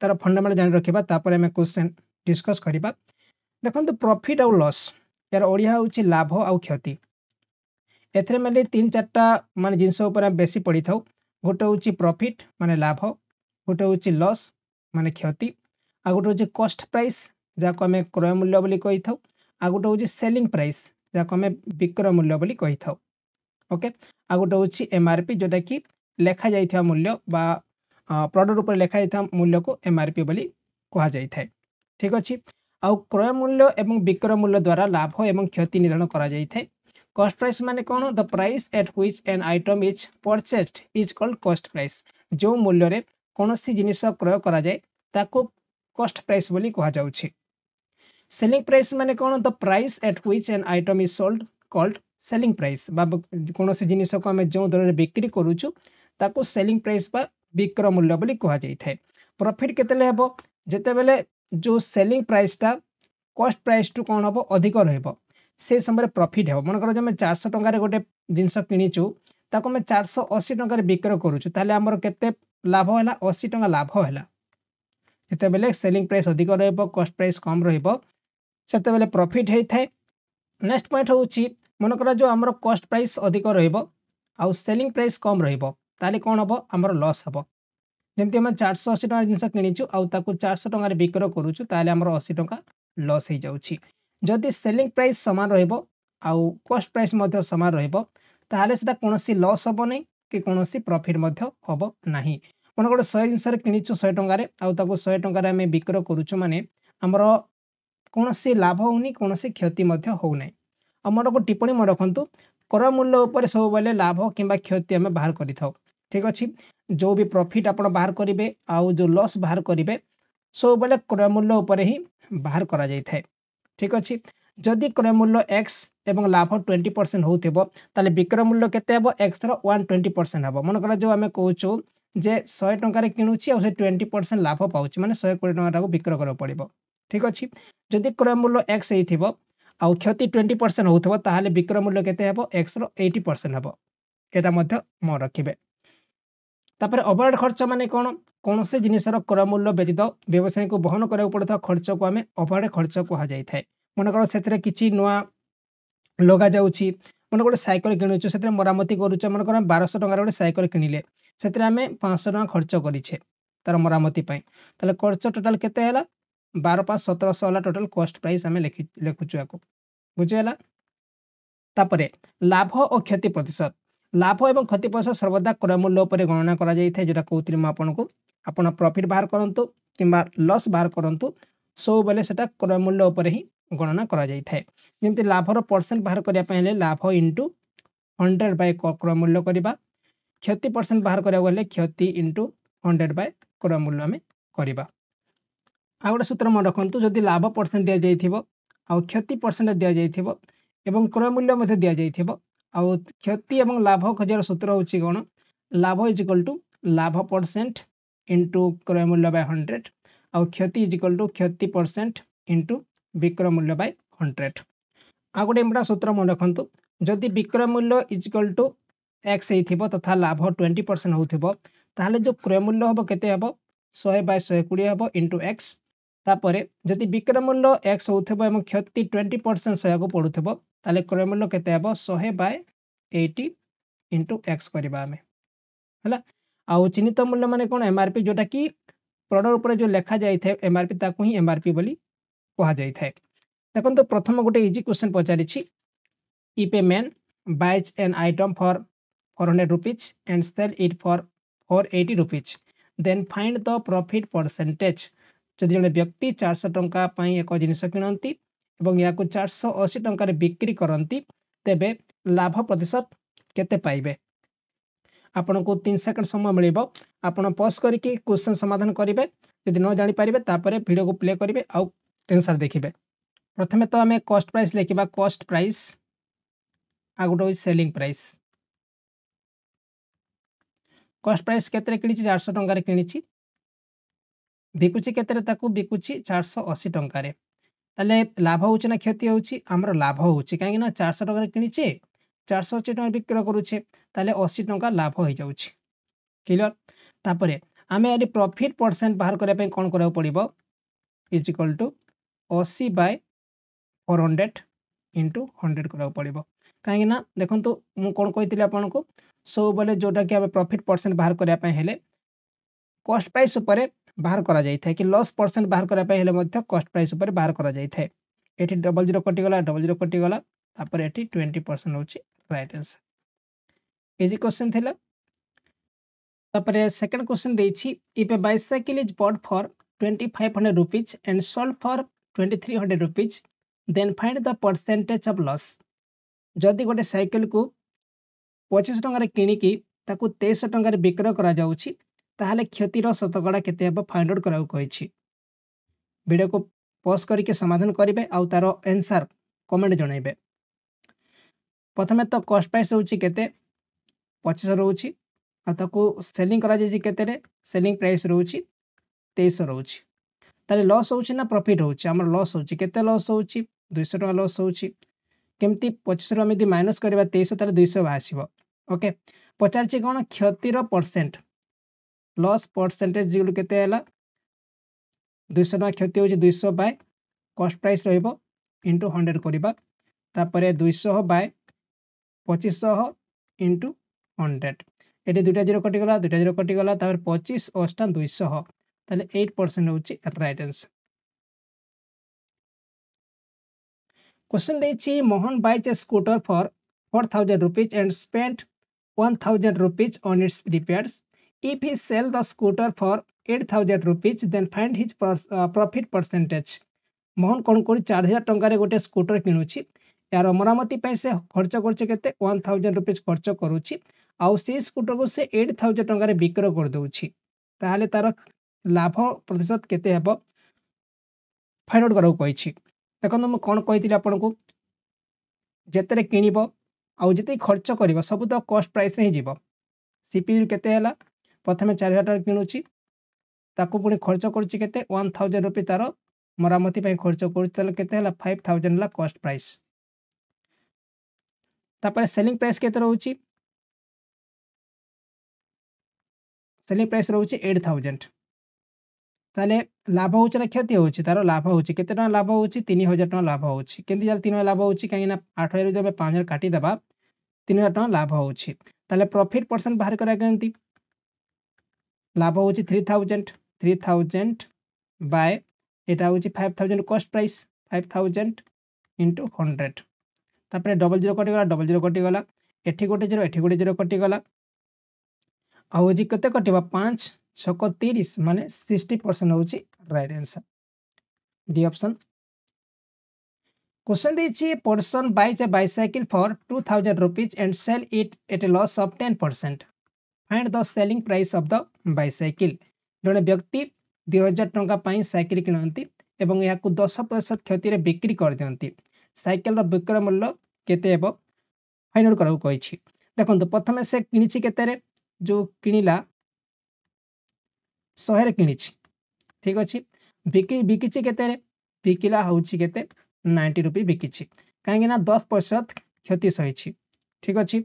तार फंडामेंटल जान रखिबा तापर हमें क्वेश्चन डिस्कस करिबा। देखंतु प्रॉफिट और लॉस यार ओडिया होची लाभ और क्षति। एथरे मेले 3-4टा माने जिंस ऊपर बेसी पड़ी थाउ। गोटे होची प्रॉफिट माने लाभ, गोटे होची लॉस माने क्षति, आ गोटे होची कॉस्ट प्राइस जाको हमें क्रय मूल्य बोली कहि थाउ, आ गोटे होची सेलिंग प्राइस जाको हमें विक्रय मूल्य बोली कहि थाउ। ओके, आ गोटे होची एमआरपी जोटा कि लेखा जाइथिया मूल्य बा प्रोडक्ट ऊपर लेखा जाइथिया मूल्य को एमआरपी बोली कहा जाय थाए। ठीक अछि। आ क्रय मूल्य एवं विक्रय मूल्य द्वारा लाभ एवं क्षति निर्धारण करा जाय थाए। कॉस्ट प्राइस माने कौन? The price at which N item is purchased is called cost price. जो मूल्य रे कोनोसी जिनिस क्रय करा जाय ताको कॉस्ट प्राइस बोली कहा जाउछि। सेलिंग प्राइस माने कौन? The price at which N item is sold called selling price. बा कोनोसी जिनिस को हमें जो दर रे बिक्री करूछु ताको सेलिंग प्राइस बा विक्रय मूल्य बोली कहा जाय थाए। प्रॉफिट केतेले हेबो? जेते बेले जो सेलिंग प्राइस ता कॉस्ट प्राइस टू कौन हबो? अधिक रहबो, से समय प्रॉफिट हेबो। मन करो जे मैं 400 टंका रे गोटे जिंस किनिचु ताको मैं 480 टंका रे विक्रय करूछु ताले हमर केते लाभ होला? 80 टंका लाभ होला। जेते बेले सेलिंग प्राइस अधिक रहबो, कॉस्ट प्राइस कम रहबो, सेते बेले प्रॉफिट हेइ थाए। नेक्स्ट पॉइंट होउची मन करा जो हमर कॉस्ट प्राइस अधिक रहबो आ सेलिंग प्राइस कम रहबो ताले कोन हबो? हमर लॉस हबो। जेमति हम 480 टंका जिंस किनिचु आ ताको 400 टंका रे विक्रय करूछु ताले हमर 80 टंका लॉस हेइ जाउछि। जदि सेलिंग प्राइस समान रहबो आउ कॉस्ट प्राइस मध्य समान रहबो ताले सेटा कोनोसी लॉस हबो नै कि कोनोसी प्रॉफिट मध्य हबो नाही। मन गोटे 100 जिंस रे किनिचु 100 टंका रे आउ ताको 100 टंका रे हमें विक्रय करूछु माने हमर कोनोसी लाभ होउनी, कोनोसी क्षति मध्य होउ नै। हमर को टिप्पणी म रखंतु क्रय मूल्य ऊपर सब बेले लाभ किंबा क्षति हमें बाहर करि थाउ। ठीक अछि। जो भी प्रॉफिट आपण बाहर करिवे आउ जो लॉस बाहर करिवे सब बेले क्रय मूल्य ऊपर ही बाहर करा जाय थाए। ठीक अछि। जदि क्रय मूल्य x एवं लाभ 20% होउथिबो ताले विक्रय मूल्य केते हेबो? x थरो 120% हेबो। मन करा जो हमें कहूछु जे 100 टंका रे किनुछि आ से 20% लाभ पाउछि माने 120 टंका को विक्रय करब पड़िबो। ठीक अछि। जदि क्रय मूल्य x हेइथिबो आ क्षति 20% होउथबो ताहाले विक्रय मूल्य केते हेबो? x रो 80% हेबो। एटा मध्य म रखिबे। तापर ओवरहेड खर्च माने कोन? कोनोसे जिनिसर क्रय मूल्य व्यतीत व्यवसाय को बहन करबा पड़ता खर्च को हमें ओवरहेड खर्च कहा जाय थाए। मन करो सेतरे किछि नुआ लगा जाउछि, मन गोटे साइकल किनुछु सेतरे मरामती करूछु, मन करो 1200 टंका रे गोटे साइकल किनिले सेतरे हमें 500 टंका खर्च करिछे तार मरामती पई, ताले खर्च टोटल केते हैला? 12 5 1700 वाला टोटल कॉस्ट प्राइस हमें लेखुछु याको। बुझे हैला? तापरे लाभ और क्षति प्रतिशत। लाभ एवं क्षति प्रतिशत सर्वदा क्रय मूल्य ऊपर गणना करा जाय थाए। जोटा कहउतिरि म आपनको आपण प्रॉफिट बाहर करंतु किंबा लॉस बाहर करंतु सब बेले सेटा क्रय मूल्य ऊपर ही गणना करा जाय थाए। जेमति लाभर परसेंट बाहर करिया पय हेले लाभ इंटू 100 बाय क्रय मूल्य करिबा, क्षति परसेंट बाहर करिया गले क्षति इंटू 100 बाय क्रय मूल्य हमें करिबा। आ गोटे सूत्र मन रखंतु जदि लाभ परसेंट दिया जायथिबो आ क्षति परसेंट दिया जायथिबो एवं क्रय मूल्य मध्ये दिया जायथिबो आ क्षति एवं लाभ खोजार सूत्र होछि कोन? लाभ इज इक्वल टू लाभ परसेंट इंटू क्रय मूल्य बाय 100 आ क्षति इज इक्वल टू क्षति परसेंट इंटू विक्रय मूल्य बाय 100। आ गोटे इम्पोर्टेंट सूत्र मन रखंतु जदि विक्रय मूल्य इज इक्वल टू x हेइथिबो तथा लाभ 20% होउथिबो ताहाले जो क्रय मूल्य हबो केते हबो? 100 बाय 120 हबो इंटू x। तापरे जदि विक्रय मूल्य x होउथिबो एवं क्षति 20% सया को पडुथिबो ताले क्रय मूल्य केते हबो? 100 बाय 80 इंटू x करबा हमें हला। आ चिन्हित मूल्य माने कोन? एमआरपी जोटा कि प्रोडक्ट ऊपर जो लेखा जाय थे एमआरपी ताको ही एमआरपी बोली कहा जाय थाए। देखो प्रथम गोटे इजी क्वेश्चन पचारिछि। If a man buys an item for 400 rupees and sell it for 480 rupees then find the profit percentage. जदि जने व्यक्ति 400 टंका पई एक जिनिस किनंती एवं या को 480 टंका रे बिक्री करंती तेबे लाभ प्रतिशत केते पाइबे? आपन को 3 सेकंड समय मिलिबो। आपन पॉज करके क्वेश्चन समाधान करिवे। यदि न जानि परिबे तापरे वीडियो को प्ले करिवे आ आंसर देखिबे। प्रथमे तो हमें कॉस्ट प्राइस लेखिबा। कॉस्ट प्राइस आ गोटे सेलिंग प्राइस। कॉस्ट प्राइस केतरे किनिछि? 400 टंका रे किनिछि। बिकुछि केतरे? ताकू बिकुछि 480 टंका रे। ताले लाभ होउछि ना क्षति होउछि? हमर लाभ होउछि काहे कि ना 400 टंका रे किनिछि 480 टंका बिक्री करूछे ताले 80 टंका लाभ होई जाउछि। क्लियर? तापरे आम ये प्रॉफिट परसेंट बाहर करने कौन करा पड़ो इज इक्वल टू 80/400 इंटू 100 करा पड़ो कहीं देखो मुझे कौन कही आपन को सब बेले जोटा कि आम प्रॉफिट परसेंट बाहर करने हेले कॉस्ट प्राइस उपर बाहर करा जाय थाए कि लॉस परसेंट बाहर करने हेले कॉस्ट प्राइस उपर बाहर करा जाय थाए एठी डबल जीरो कटिगला डबल जीरो कटिगला तापर एठी 20% होची राइट आंसर इजी क्वेश्चन थिला तापर सेकंड क्वेश्चन देछि if a bicycle is bought for 2500 rupees and sold for 2300 rupees then find the percentage of loss जदि गोटे साइकिल को 25 टंका किणिकी ताकू 2300 टंका विक्रय करा जाउछि ताहले क्षतिर शतकड़ा केते हेबो फाइंड आउट कराउ कहिछि वीडियो को पॉज करके समाधान करेंगे आउ तार आंसर कमेंट जनइबे प्रथमे तो कॉस्ट प्राइस होउछि केते 2500 रोची ताको सेलिंग करा जाय केते सेलिंग प्राइस रोची 2300 रोची ताले लॉस होउछि ना प्रॉफिट होउछि हमर लॉस होउछि केते लॉस होउछि 200 टका लॉस होउछि केमती 2500 हम यदि माइनस करबा 2300 ताले 200 आसीबो ओके पचारछि कोन क्षतिर परसेंट लॉस परसेंटेज जिलु केते हला 200 टका क्षति होउछि 200 बाय कॉस्ट प्राइस रहिबो इंटू 100 करबा तापरे 200 बाय 2500 इंटू 100 एटी दुटा जीरो कटिगला दुटा जीरो कटिगला तापर 25 अष्टा 200 ताले 8% होउछि राइट आंसर क्वेश्चन देछि Mohan buys a scooter for 4000 rupees and spent 1000 rupees on its repairs if he sell the scooter for 8000 rupees then find his profit percentage Mohan कौन कर 4000 टंकार गोटे scooter किणुची यार मरामती से खर्च करते 1000 रुपीज खर्च करुच्ची आउ से स्कूटर को से 8000 टंकार विक्रय कर दउछि ताहले तार लाभ प्रतिशत केते हेबो फाइंड आउट करौ कहिछि देखो मैं कौन कही आपन को जेतरे किनिबो आउ जेते खर्च करिवो सब तो कॉस्ट प्राइस में ही जीवो सीपीयू केते हला प्रथमे 4000 टका किणुची ताकू पुणी खर्च करुच्ची केते 1000 रुपीज तार मरामती पे खर्च कर केते हला 5000 ला कॉस्ट प्राइस तापर सेलिंग प्राइस केते रहउची सेलिंग प्राइस रहउची 8000 ताले लाभ होउची ना क्षति होउची तार लाभ होउची केते टका लाभ होउची 3000 टका लाभ होउची केंति जाल 3000 लाभ होउची काहे ना 8000 जब 5000 काटी दबा 3000 टका लाभ होउची ताले प्रॉफिट परसेंट बाहर करा केंति लाभ होउची 3000 बाय एटा होउची 5000 कॉस्ट प्राइस 5000 इंटू 100 तापर डबल जीरो कटिगला एठी गोटे जीरो कटिगला आउ जी केते कटिबा 5 6 30 माने 60% होउची right answer D option question देछि person buys a bicycle for 2000 rupees and sell it at a loss of 10% find the selling price of the bicycle जने व्यक्ति 2000 टंका पई साइकिल किनंती एवं या को 10% क्षति रे बिक्री कर दियंती साइकिल रो विक्रय मूल्य केते हेबो फाइंड आउट कराउ कहिछि देखंतु प्रथमे से किनिछि केते रे जो किनिला 100 रे किनिछि ठीक अछि बिकिछि केते रे बिकिला होउछि केते 90 रुपी बिकिछि काहेकि ना 10% क्षति सहिछि ठीक अछि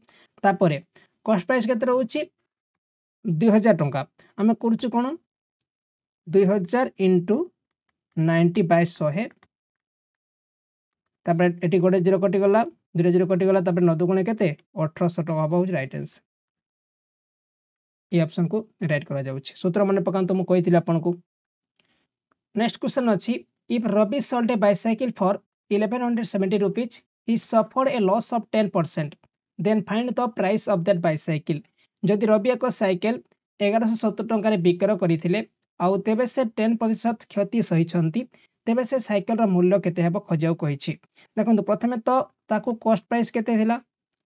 तापरे कॉस्ट प्राइस केते रहउछि 2000 टंका हमें करछु कोन 2000 इंटू 90 बाय 100 तापर एटी गोटे जीरो कटिगला जीरो कटिगला तापर 9 गुणे केते 1800 टका हबो राइट आंसर ये ऑप्शन को राइट करा जाउछि सूत्र मन पकांतो मु कहिथिले आपन को नेक्स्ट क्वेश्चन अछि if Ravi sold a bicycle for 1170 rupees he suffered a loss of 10% then find the price of that bicycle जदि रवि एक साइकिल 1170 टंका विक्रय करथिले आउ तेबे से 10% क्षति सहिछंती तेबे से साइकिल रो मूल्य केते हेबो खोजाउ कहिछि देखंतु प्रथमे तो ताकू कॉस्ट प्राइस केते थिला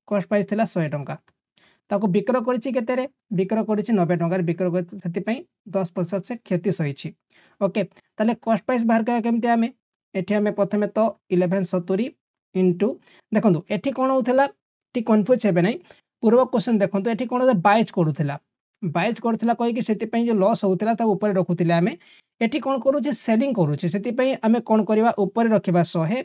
कॉस्ट प्राइस थिला 100 टंका ताकू विक्रय करिछि केते रे विक्रय करिछि 90 टंका विक्रय करति सेति पई 10% से क्षति सहिछि ओके ताले कॉस्ट प्राइस बाहर करा केमते हमें एठी हमें प्रथमे तो 1170 इनटू देखंतु एठी कोन होथला टी कंफ्यूज हेबे नै पूर्व क्वेश्चन देखंतु एठी कोन बाइज करूथला कहि कि सेति पई जो लॉस होथला ता ऊपर रखुथिले हमें एठी कोन करूछि सेलिंग करूछि सेति पई हमें कोन करबा ऊपर रखिबा 100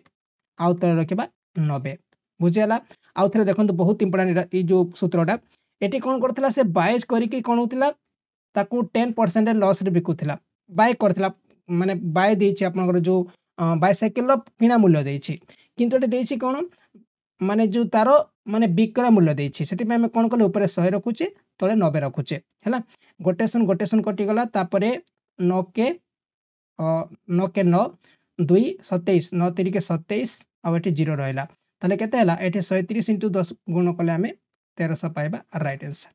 आउ तळे रखिबा 90 बुझियला आउ थरे देखंतु बहुत इंपोर्टेंट ई जो सूत्रटा एठी कोन करथला से बाइज करि कि कोन होथला ताकू 10% लॉस रे बिकुथिला बाय करथिला माने बाय देछि आपनकर जो बायसाइकेल रो किणा मूल्य देछि किंतु एटे देछि कोन माने जो तारो माने विक्रय मूल्य देछि सेति पे हम कोन कले ऊपर 100 रखुचे तळे 90 रखुचे हैला गोटेसन कटि गला तापरे 9 के 9 के 9 2 27 9 3 के 27 आ एठी 0 रहला ताले केते हला एठी 130 * 10 गुण कले हमें 1300 पाइबा राइट आंसर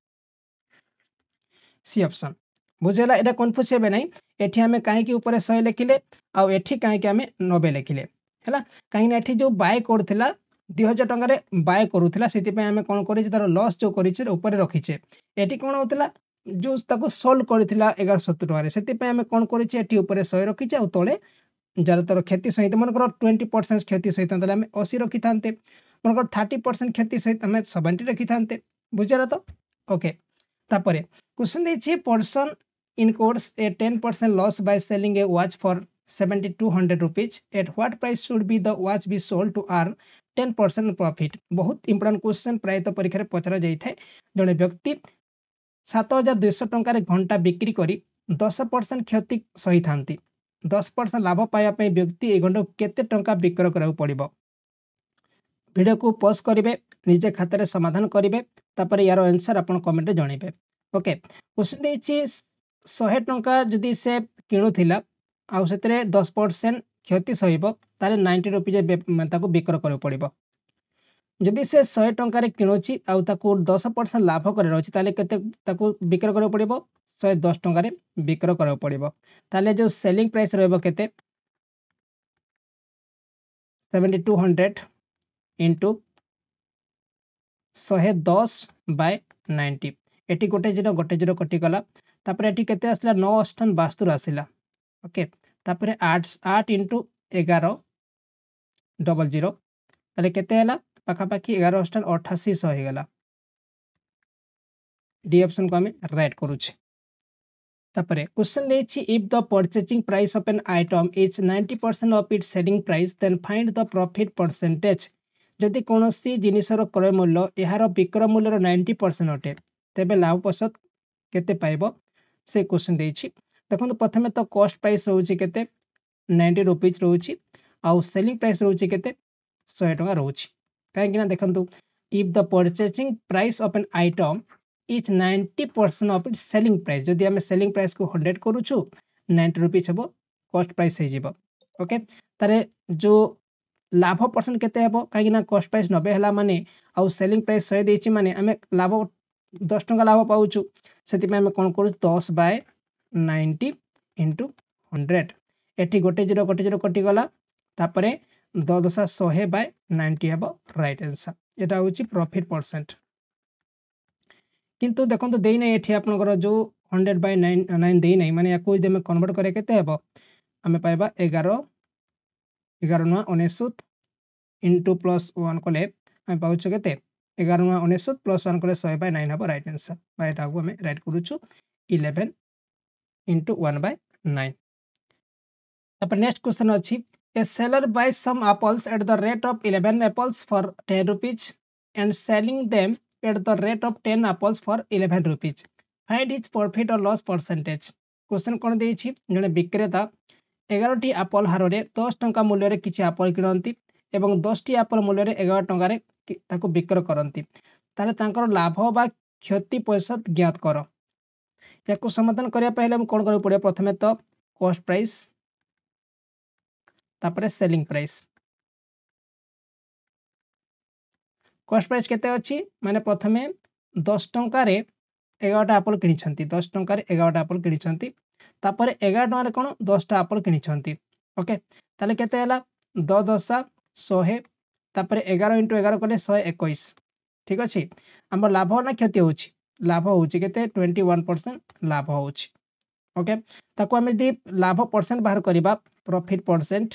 सी ऑप्शन बुझेला एटा कंफ्यूज हेबे नै एठी हमें काहे कि ऊपर 100 लिखिले आ एठी काहे कि हमें 90 लिखिले हैला काहे ना एठी जो बाय करथिला 2000 टंका रे बाय करूथिला सेति पे हमें कोन करिछि तार लॉस जो करिछि ऊपर रखिछे एठी कोन होतला जो ताको सोल्व करथिला 1170 टंका रे सेति पे हमें कोन करिछि एठी ऊपर 100 रखिछि आ तळे जार तार क्षति सहित मनकर 20% क्षति सहित ताले हमें 80 रखि थानते मनकर 30% क्षति सहित हमें 70 रखि थानते बुझेला तो ओके तापरे क्वेश्चन देछि person incurs a 10% loss by selling a watch for 7200 rupees at what price should be the watch be sold to earn 10% profit बहुत इंपोर्टेंट क्वेश्चन प्राय तो परीक्षा रे पचरा जाई थाए जने व्यक्ति 7200 टंका रे घंटा बिक्री करी 10% क्षति सही थांती 10% लाभ पाया पे व्यक्ति ए घंटा केते टंका बिक्रय करउ पड़िबो वीडियो को पॉज करिवे निजे खाता रे समाधान करिवे तापर यार आंसर अपन कमेंट रे जणिबे ओके क्वेश्चन देछि 100 टंका जदि से किणुथिला आउ सेतरे 10% क्षति सहिबो ताले 90 रुपीज ताको बिक्रय करउ पड़िबो जदि से 100 टंका रे किणुछि आउ ताको 10% लाभ करे रहछि ताले केते ताको बिक्रय करउ पड़िबो 110 टंका रे बिक्रय करउ पड़िबो ताले जो सेलिंग प्राइस रहबो केते 7200 इंटू 110/90 एटी गोटे जीरो कटि गला तापर एटी केते आसला 9 अष्टन 72 आसिला ओके तापर 8 इंटू 11 डबल जीरो ताले केते हला पाखा पाखी 11 अष्टन 8800 हो गला डी ऑप्शन को हमें राइट करूछे तापर क्वेश्चन देछि if the purchasing price of an item is 90% of its selling price then find the profit percentage जदि कोनोसी जिनिसर क्रय मूल्य एहार विक्रय मूल्यर 90% अटे तेबे लाभ प्रतिशत केते पाइबो से क्वेश्चन देछि देखो प्रथमे तो कॉस्ट प्राइस रहउछि केते 90 रुपीज रहउछि आउ सेलिंग प्राइस रहउछि केते 100 टका रहउछि काहे कि ना देखंतु if the purchasing price of an item is 90% of its selling price जदि हमें सेलिंग प्राइस को 100 करूछु 90 रुपीज हबो कॉस्ट प्राइस हे जिवो ओके तारे जो लाभ परसेंट केते हेबो काहे कि ना कॉस्ट प्राइस 90 हला माने आउ सेलिंग प्राइस 100 देछि माने हमें लाभ 10 टका लाभ पाउछु सेति पे हम कोन करू 10/90 इंटू 100 एठी गोटे जीरो कटि गला तापरे 10/100/90 हेबो राइट आंसर एटा होछि प्रॉफिट परसेंट किंतु देखंतु देई नै एठी आपनकर जो 100/9 देई नै माने याको जदि हम कन्वर्ट करे केते हेबो हमें पाइबा 11 9 99 इंटू प्लस 1 कले हम पाउछु केते 11 9 99 प्लस 1 कले 100/9 हेबो राइट आंसर बा एटा को हमें राइट करूछु 11 इंटू 1/9 तापर नेक्स्ट क्वेश्चन अछि ए seller buys some apples at the rate of 11 apples for 10 rupees and selling them at the rate of 10 apples for 11 rupees find its profit or loss percentage question कोन देछि जने विक्रेता 11 T Apple हारे 10 टंका मूल्य रे किछि एप्पल किनंती एवं 10 टी एप्पल मूल्य रे 11 टंका रे ताको विक्रय करंती ताले तांकर लाभ बा क्षति प्रतिशत ज्ञात करो याको समाधान करिया पहले हम कोन करू पड़े प्रथमे तो कॉस्ट प्राइस तापरे सेलिंग प्राइस कॉस्ट प्राइस केते अछि माने प्रथमे 10 टंका रे 11 टा एप्पल किनिछंती 10 टंका रे 11 टा एप्पल किनिछंती तापरे 11 टंका रे कोन 10 टा एप्पल किनिछंती ओके ताले केते हला 10 10 100 तापरे 11 * 11 कले 121 ठीक अछि हमर लाभ ना क्षति होछि लाभ होछि केते 21% लाभ होछि ओके ताको हम यदि लाभ परसेंट बाहर करिबा प्रॉफिट परसेंट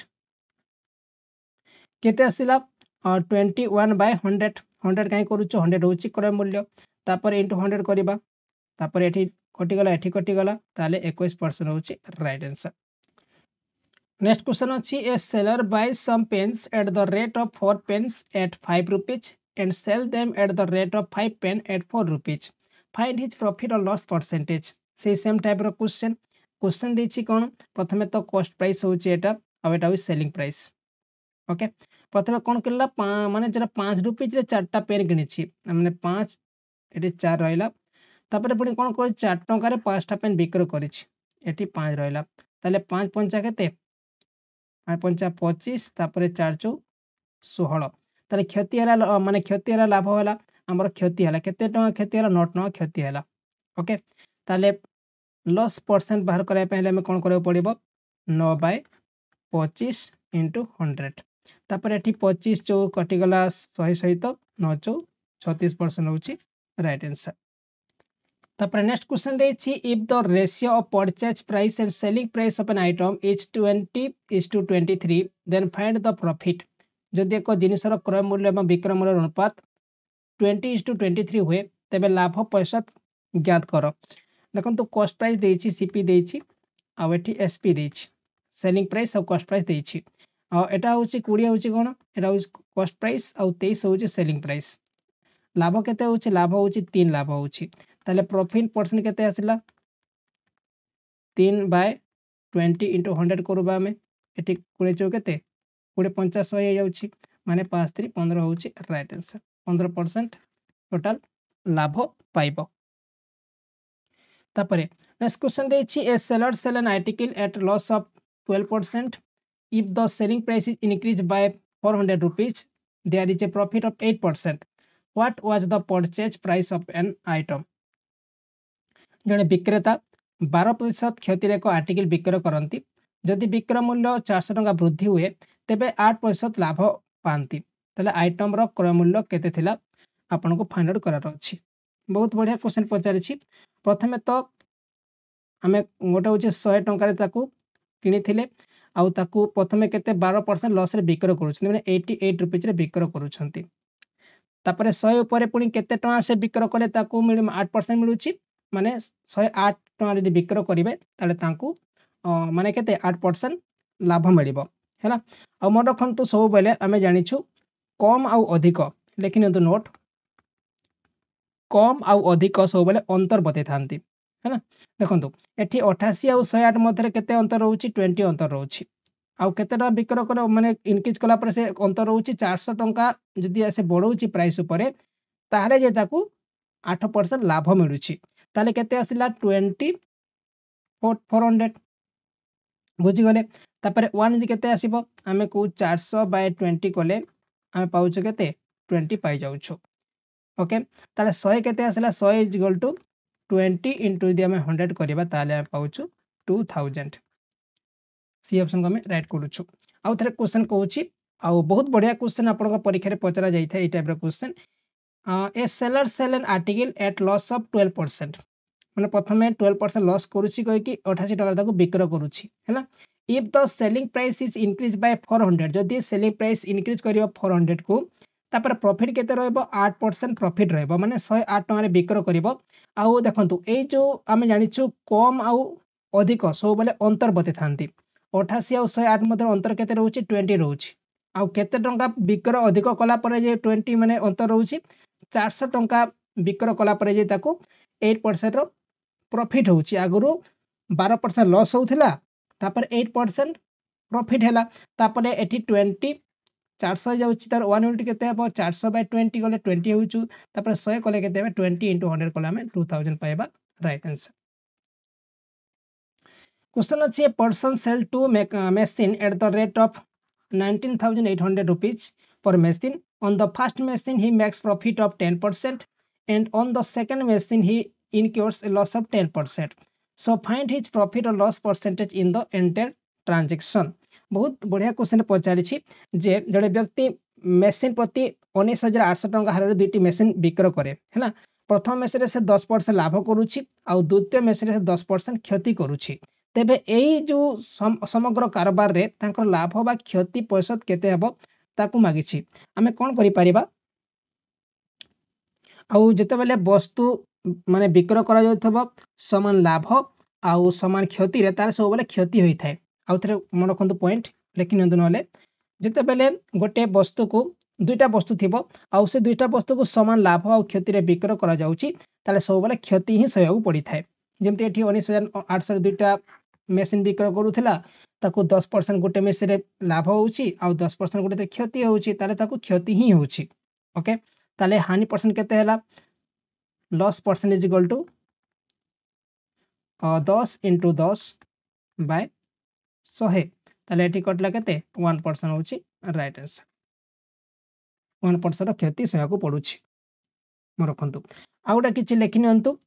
केते आसिला 21/100 100 काई करूछु 100 होछि क्रय मूल्य तापर इनटू 100 करिबा तापर एठी कटि गला ताले 21% होछि राइट आंसर नेक्स्ट क्वेश्चन अछि ए seller buys some pens at the rate of 4 pens at 5 rupees and sell them at the rate of 5 pen at 4 rupees find his profit or loss percentage से same type रो question question देछि कोन प्रथमे तो cost price होछि एटा आ एटा होछि selling price okay प्रथमे कोन करला माने जरा 5 रुपीज रे चारटा पेन किनिछि माने 5 एटी 4 रहला तापरे पुनी कोन कर 4 टंका रे 5टा पेन बिक्री करिछि एटी 5 रहला ताले 5 पंचा केते 5 पंचा 25 तापरे 4 चौ 16 ताले क्षति हला माने क्षति हला लाभ हला हमर क्षति हला केते टंका क्षति हला 9 टंका क्षति हला ओके ताले लॉस परसेंट बाहर कराय पहले हमें कोन करबो पड़िबो 9/25 * 100 तापर एठी 25 चौ कटि गला 100 सहित 9 चौ 36% होची राइट आंसर तापर नेक्स्ट क्वेश्चन देछि if the ratio of purchase price and selling price of an item is 20:23 then find the profit जदि एक जिनिसर क्रय मूल्य एवं विक्रय मूल्य अनुपात 20:23 हुए तेबे लाभ प्रतिशत ज्ञात कर देखो कॉस्ट प्राइस देछि सीपी देछि आ एठी एसपी देछि सेलिंग प्राइस और कॉस्ट प्राइस देछि आ एटा होछि 20 होछि कोन एटा होछि कॉस्ट प्राइस और 23 होछि सेलिंग प्राइस लाभ केते होछि लाभ होछि 3 लाभ होछि ताले प्रॉफिट परसेंट केते आसिला 3/20 * 100 करबा हमें एठी 20 चौ केते 20 50 100 जाउछि माने 5 3 15 होछि राइट आंसर 15% टोटल लाभ पाइबो तापरे नेक्स्ट क्वेश्चन देछि a seller sell an article at loss of 12% if the selling price is increased by 400 rupees there is a profit of 8% what was the purchase price of an item जने विक्रेता 12% क्षति रे को article विक्रय करंती जदि विक्रय मूल्य 400 टंका वृद्धि हुए तेबे 8% लाभ पांती तले आइटम रो क्रय मूल्य केते थिला आपन को फाइंड आउट करार अछि बहुत बढ़िया क्वेश्चन पचारि छी प्रथमे तो आमे गोटे होचे 100 टंका रे ताकू किनी थिले आउ ताकू प्रथमे केते 12% लॉस रे बिक्री करूछन माने 88 रुपीज रे बिक्री करूछंती तापरे 100 ऊपर पुनी केते टंका से बिक्री कले ताकू 8% मिलुची माने 108 टंका यदि बिक्री करिवे ताले तांकू माने केते 8% लाभ मिलिबो हैला आ मन रखंतु सब बेले आमे जानिछु कम आउ अधिक लेखिनंतु नोट कम आउ अधिक सब बेले अंतर बते थांती है ना देखो एठी 88 आउ 108 मध्य केते अंतर रहउची 20 अंतर रहउची आउ केतेटा बिक्री कर माने इनक्रीज कला पर से अंतर रहउची 400 टंका जदी से बढउची प्राइस ऊपर ताहले जे ताकू 8% लाभ मिलुची ताले केते आसिला 2400 बुझी गले तापर 1 केते आसीबो हमें को 400/20 कोले हमें पाउछु केते 20 पाई जाउछु ओके ताले 100 केते आसिला 100 = 20 * दि हमें 100 करबा ताले हम पाउछु 2000 सी ऑप्शन को हमें राइट करूछु आउ थरे क्वेश्चन कहूची आउ बहुत बढ़िया क्वेश्चन आपन को परीक्षा रे पचरा जाई था ए टाइप रो question a seller sell an article at loss of 12% माने प्रथमे 12% लॉस करूची कहि कि 88 टका ताको बिक्री करूची हैला if the selling price is increase by 400 जदी सेलिंग प्राइस इंक्रीज करियो 400 को तापर प्रॉफिट केते रहबो 8% प्रॉफिट रहबो माने 108 टका रे बिक्री करिवो आउ देखंतु ए जो आमे जानिछु कम आउ अधिक सब बेले अंतर बते थांती 88 आउ 108 मध्य अंतर केते रहउची 20 रहउची आउ केते टंका बिक्री अधिक कला परे जे 20 माने अंतर रहउची 400 टंका बिक्री कला परे जे ताको 8% रो प्रॉफिट होउची आगुरु 12% लॉस होउथिला तापर 8% प्रॉफिट हैला तापर एठी 20 400 जाउची तार 1 यूनिट केते हबो 400/20 गले 20 होउचु तापर 100 कले केते हबे 20 * 100 कले हमें 2000 पाइबा राइट आंसर क्वेश्चन अछि a person sell two machine at the rate of 19800 rupees per machine on the first machine he makes profit of 10% and on the second machine he incurs a loss of 10% so find his profit or loss percentage in the entire transaction बहुत बढ़िया question पचारि छी जे जड़े व्यक्ति machine प्रति 19800 टंका हारे दुईटी machine बिक्री करे हैला प्रथम मेसिन से 10% लाभ करूची आ द्वितीय मेसिन से 10% क्षति करूची तेबे एई जो समग्र कारोबार रे तांकर लाभ बा क्षति प्रतिशत केते हबो ताकू मागिछि आमे कोन करि परिबा आउ जते बेले वस्तु माने बिक्री करा जाउथबो समान लाभ आउ समान क्षति रे तार सब बेले क्षति होई थाए आउ थरे मन रखंतु पॉइंट लेकिन नंदु नले जते बेले गोटे वस्तु को दुईटा वस्तु थिबो आउ से दुईटा वस्तु को समान लाभ आउ क्षति रे बिक्री करा जाउची ताले सब बेले क्षति ही सहयउ पड़ी थाए जमती एठी 19,800 दुईटा मेसीन विक्रय करूला ताकू 10% गोटे मेस रे लाभ होउची आ 10% गोटे क्षति होउची ताले ताकू क्षति ही होउची। ओके ताले हानि परसेंट केते हैला loss percentage equal to 10 × 10 by 100 ताले एठी कटला केते 1% होउची राइट आंसर 1% क्षति सहको पड़ुची म रखंतु आ गोटे किछि लेखि नियंतु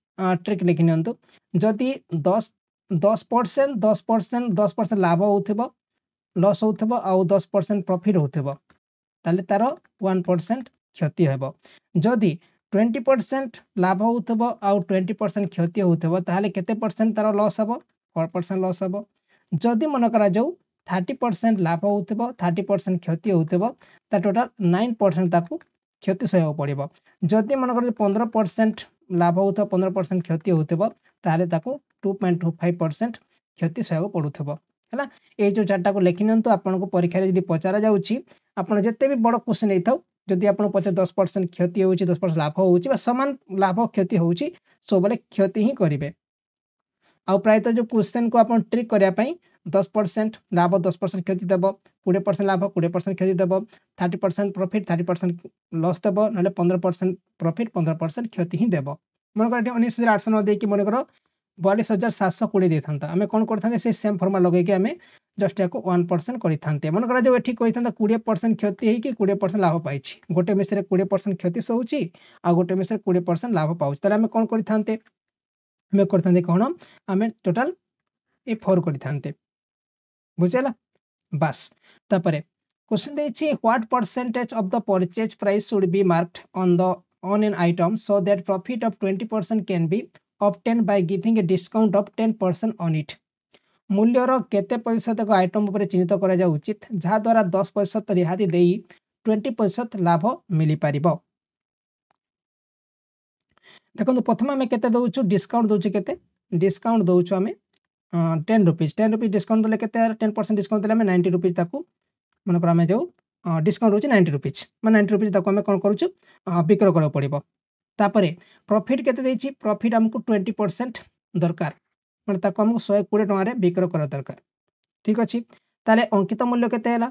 ट्रिक लेखि नियंतु जदि 10% 10% लाभ होउथिबो लॉस होउथिबो आ 10% प्रॉफिट होउथिबो ताले तारो 1% क्षति हेबो जदि 20% लाभ होउथिबो आ 20% क्षति होउथिबो ताले केते परसेंट तारो लॉस हेबो 4% लॉस हेबो जदि मन करा जाऊ 30% लाभ होउथिबो 30% क्षति होउथिबो ता टोटल 9% ताकू क्षति सहको पड़िबो जदि मन करा 15% लाभ होउथिबो 15% क्षति होउथिबो ताले ताकू 2.25% क्षति सहको पड़ुथिबो हैला ए जो चारटा को लेखि नंतु आपन को परीक्षा रे यदि पचारा जाउची आपन जत्ते भी बड़ क्वेश्चन एथाउ जदि आपन पचे 10% क्षति होउची 10% लाभ होउची बा समान लाभ क्षति होउची सो बले क्षति ही करिवे आ प्रायत जो क्वेश्चन को आपन ट्रिक करिया पई 10% लाभ 10% क्षति देबो 20% लाभ 20% क्षति देबो 30% प्रॉफिट 30% लॉस देबो नले 15% प्रॉफिट 15% क्षति ही देबो मन कर 19,800 न दे कि मन कर 42,720 दे थांता हमें कोन करथांते से सेम फॉर्मूला लगे कि हमें जस्ट याको 1% करि थांते मन कर जो एठी कहि थांता 20% क्षति है कि 20% लाभ पाइछि गोटे मिसरे 20% क्षति सोउछि आ गोटे मिसरे 20% लाभ पाउछि तले हमें कोन करि थांते हमें करथांते कोन हमें टोटल ए 4 करि थांते बुझेला बस तापरे क्वेश्चन देछि what percentage of the purchase price should be marked on an item so that profit of 20% can be obtained by giving a discount of 10% on it मूल्यर केते प्रतिशत को आइटम ऊपर चिन्हित करा जा उचित जहा द्वारा 10% रिहाती देई 20% लाभ मिली पारिबो देखो प्रथम हमें केते दउछु डिस्काउंट दउछु केते डिस्काउंट दउछु हमें 10 रुपीस डिस्काउंट देले केते 10% डिस्काउंट देले हमें 90 रुपीस ताकू मन पर हमें जो डिस्काउंट होची 90 रुपीस मैं 90 रुपीस ताकू हमें कोन करूछु विक्रय करा पड़िबो तापरे प्रॉफिट केते देछि प्रॉफिट हमको 20% दरकार माने ताको हमको 120 टका रे विक्रय करा दरकार ठीक अछि ताले अंकित मूल्य केते हैला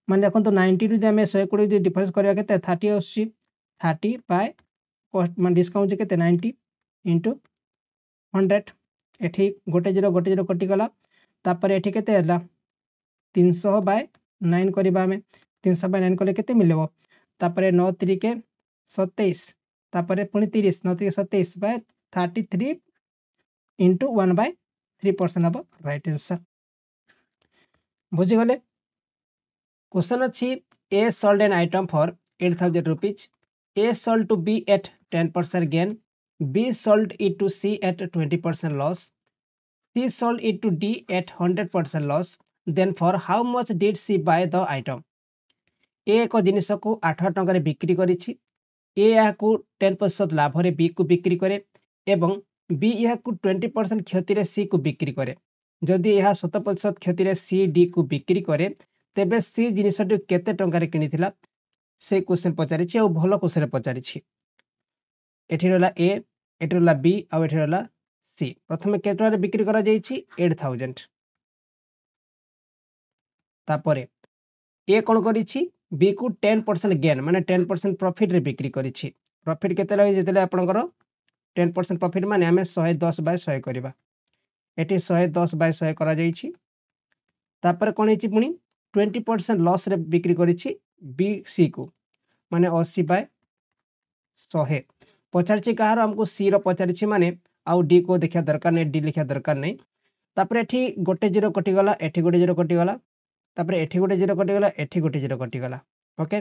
माने देखो तो 90 रु हमें 120 दे डिफरेंस करिया केते 30 आछि 30 बाय कॉस्ट मान डिस्काउंट केते 90 * 100 एठी गोटे जीरो कटि गला तापर एठी केते हैला 300 बाय 9 करबा हमें 300 बाय 9 कले केते मिलबो तापरे 9 3 27 तापरे पुनी 30 9 3 27 बाय 33 * 1 बाय 3% अब राइट आंसर बुझी गले क्वेश्चन अछि A sold an item for 8000 rupees A sold to B at 10% gain B sold it to C at 20% loss C sold it to D at 100% loss then for how much did C buy the item A एक जिनिस को 8 टंका रे बिक्री करिछि ए या को 10% लाभ रे बी को बिक्री करे एवं बी या को 20% क्षति रे सी को बिक्री करे जदि यह 7% क्षति रे सी डी को बिक्री करे तेबे सी जिनिसटी केते टंका रे किनिथिला से क्वेश्चन पचारिछि आ भलो क्वेश्चन पचारिछि एठी रहला ए एठी रहला बी आ एठी रहला सी प्रथमे केते टंका रे बिक्री करा जाईछि 8000 तापरे ए कोन करिछि बी को 10% गेन माने 10% प्रॉफिट रे बिक्री करिछि प्रॉफिट केते रहि जेतेले आपनकर 10% प्रॉफिट माने हमें 110 बाय 100 करबा एठी 110 बाय 100 करा जाईछि तापर कोन हिछि पुनी 20% लॉस रे बिक्री करिछि बी सी को माने 80 बाय 100 पचारछि कहार हमको सी रो पचारछि माने आउ डी को देखिया दरकार नै डी लिखिया दरकार नै तापर एठी गोटे जीरो कटि गला एठी गोटे जीरो कटि गला तापर एठी गोटे जीरो कटि गला एठी गोटे जीरो कटि गला ओके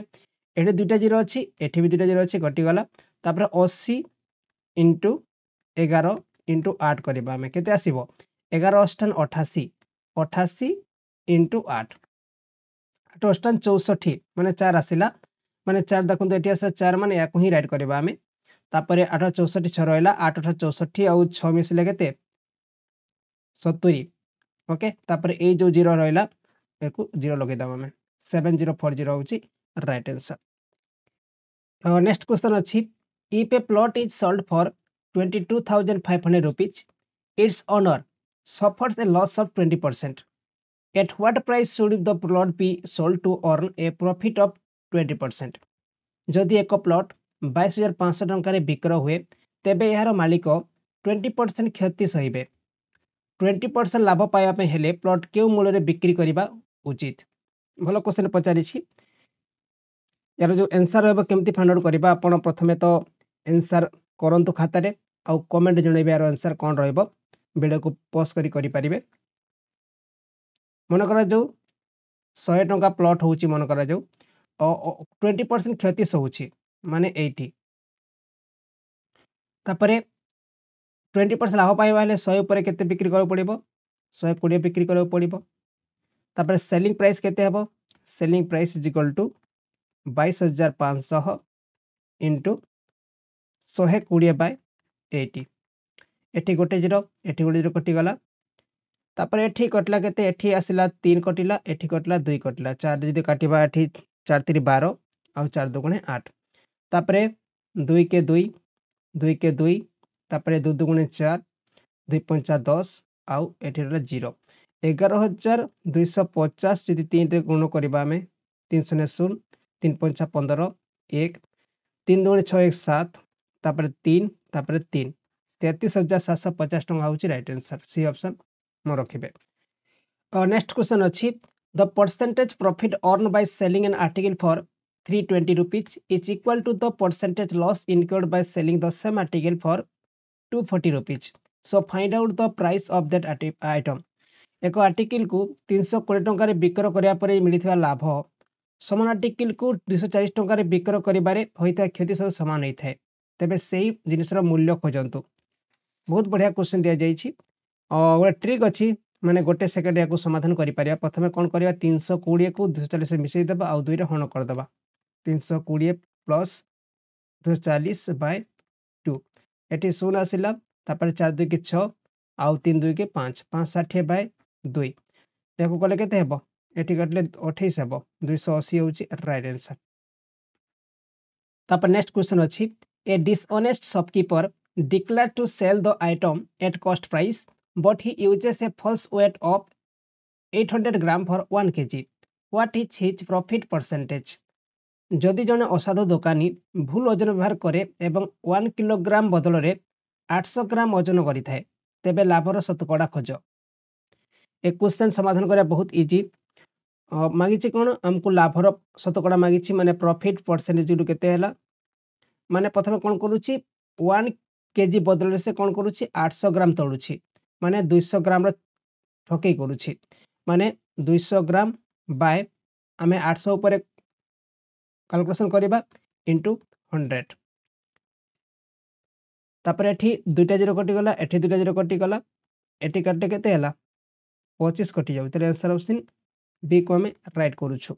एठी दुटा जीरो अछि एठी भी दुटा जीरो अछि कटि गला तापर 80 * 11 * 8 करबा हमें केते आसीबो 11 अष्टन 88 88 * 8 8 अष्टन 64 माने 4 आसीला माने 4 देखंतु एठी आसा 4 माने या को ही राइट करबा हमें तापर 8 64 6 रहला 8 8 64 आ 6 मिसले केते 70 ओके तापर ए जो जीरो रहला एको जीरो लगे दम हमें 7040 होची राइट आंसर नेक्स्ट क्वेश्चन अछि if A plot is sold for 22,500 rupees. Its owner suffers a loss of 20%. At what price should the plot be sold to earn a profit of 20%? जदि एक प्लट 22,500 टंकार बिक्र हुए तेबे यार मालिक 20% क्षति सहिबे 20% लाभ पाइबा हेले प्लट केउ मूल्य बिक्री करबा उचित भल क्वेश्चन पचारि यार जो आंसर रहबो केमती फाइंड आउट करबा आपण प्रथमे तो आंसर करंतु खाता रे आ कमेंट जणैबे यार आंसर कोन रहबो वीडियो को पॉज करि परिबे मन करा जो 100 टंका प्लट होउची मन करा जो 20% क्षति होउची माने 80 तापरे 20% लाभ पाइबा हेले 100 ऊपर केते बिक्री करबो पड़िबो 120 बिक्री करबो पड़िबो तापरे सेलिंग प्राइस केते हेबो selling price is equal to 22,500 into 120 by 80 एठी गोटे जीरो एठी गोटे जीरो कटि गला तापर एठी कटला केते एठी आसिला 3 कटिला एठी कटला 2 कटला 4 जदि काटिबा एठी 4 3 12 आ 4 2 गुणे 8 तापरे 2 के 2 2 के 2 तापरे 2 2 गुणे 4 2 5 10 आ एठी रहला 0 11,250 जदि 3 रे गुण करबा हमें 3 0 0 3 5 15 1 3 2 6 1 7 तापरे 3 तापरे 3 33,750 टंका होची राइट आंसर सी ऑप्शन म रखिबे नेक्स्ट क्वेश्चन अछि the percentage profit earn by selling an article for 320 rupees is equal to the percentage loss incurred by selling the same article for 240 rupees so find out the price of that item एक article को 320 टंका बिक्र करिया परे मिलिथिबा लाभ समान article को 240 टंका बिक्र करिबारे होइता क्षति सहित समान होई थाए तबे सेही जिनिसर मूल्य खोजंतु बहुत बढ़िया क्वेश्चन दिया जाइछि और ट्रिक अछि माने गोटे सेकंड याकू समाधान करि परिया प्रथमे कोन करिया 320 को 240 मिसै देबा आ 2 रे हण कर देबा 320 प्लस 240 बाय 2 एटी 0 आसिला तापर 4 2 के 6 आ 3 2 के 5 5 60 बाय 2 याकू कले केते हेबो एटी कटले 28 हेबो 280 होची राइट आंसर तापर नेक्स्ट क्वेश्चन अछि ए dishonest shopkeeper declared to sell the item at cost price but he uses a false weight of 800 gram for 1 kg what is his profit percentage जदि जने असाधु दोकानी भूल ओजन व्यवहार करे एवं 1 किलोग्राम बदल रे 800 ग्राम ओजन करि थाए तेबे लाभर शतकड़ा खोज ए क्वेश्चन समाधान करा बहुत इजी मागिछि कोन हमको लाभर शतकड़ा मागिछि माने प्रॉफिट परसेंटेज गुड केते हैला माने प्रथमे कोन करूछि 1 केजी बदल से कौन करुछि 800 ग्राम तोड़ुछि माने 200 ग्राम रो ठके करुछि माने 200 ग्राम बाय आमे 800 ऊपर कैलकुलेशन करिबा इनटू 100 तापर एठी दुइटा जीरो कटि गला एठी दुइटा जीरो कटि गला एठी काटे केते हैला 25 कटि जाउ त आंसर ऑप्शन बी को हमें राइट करूछु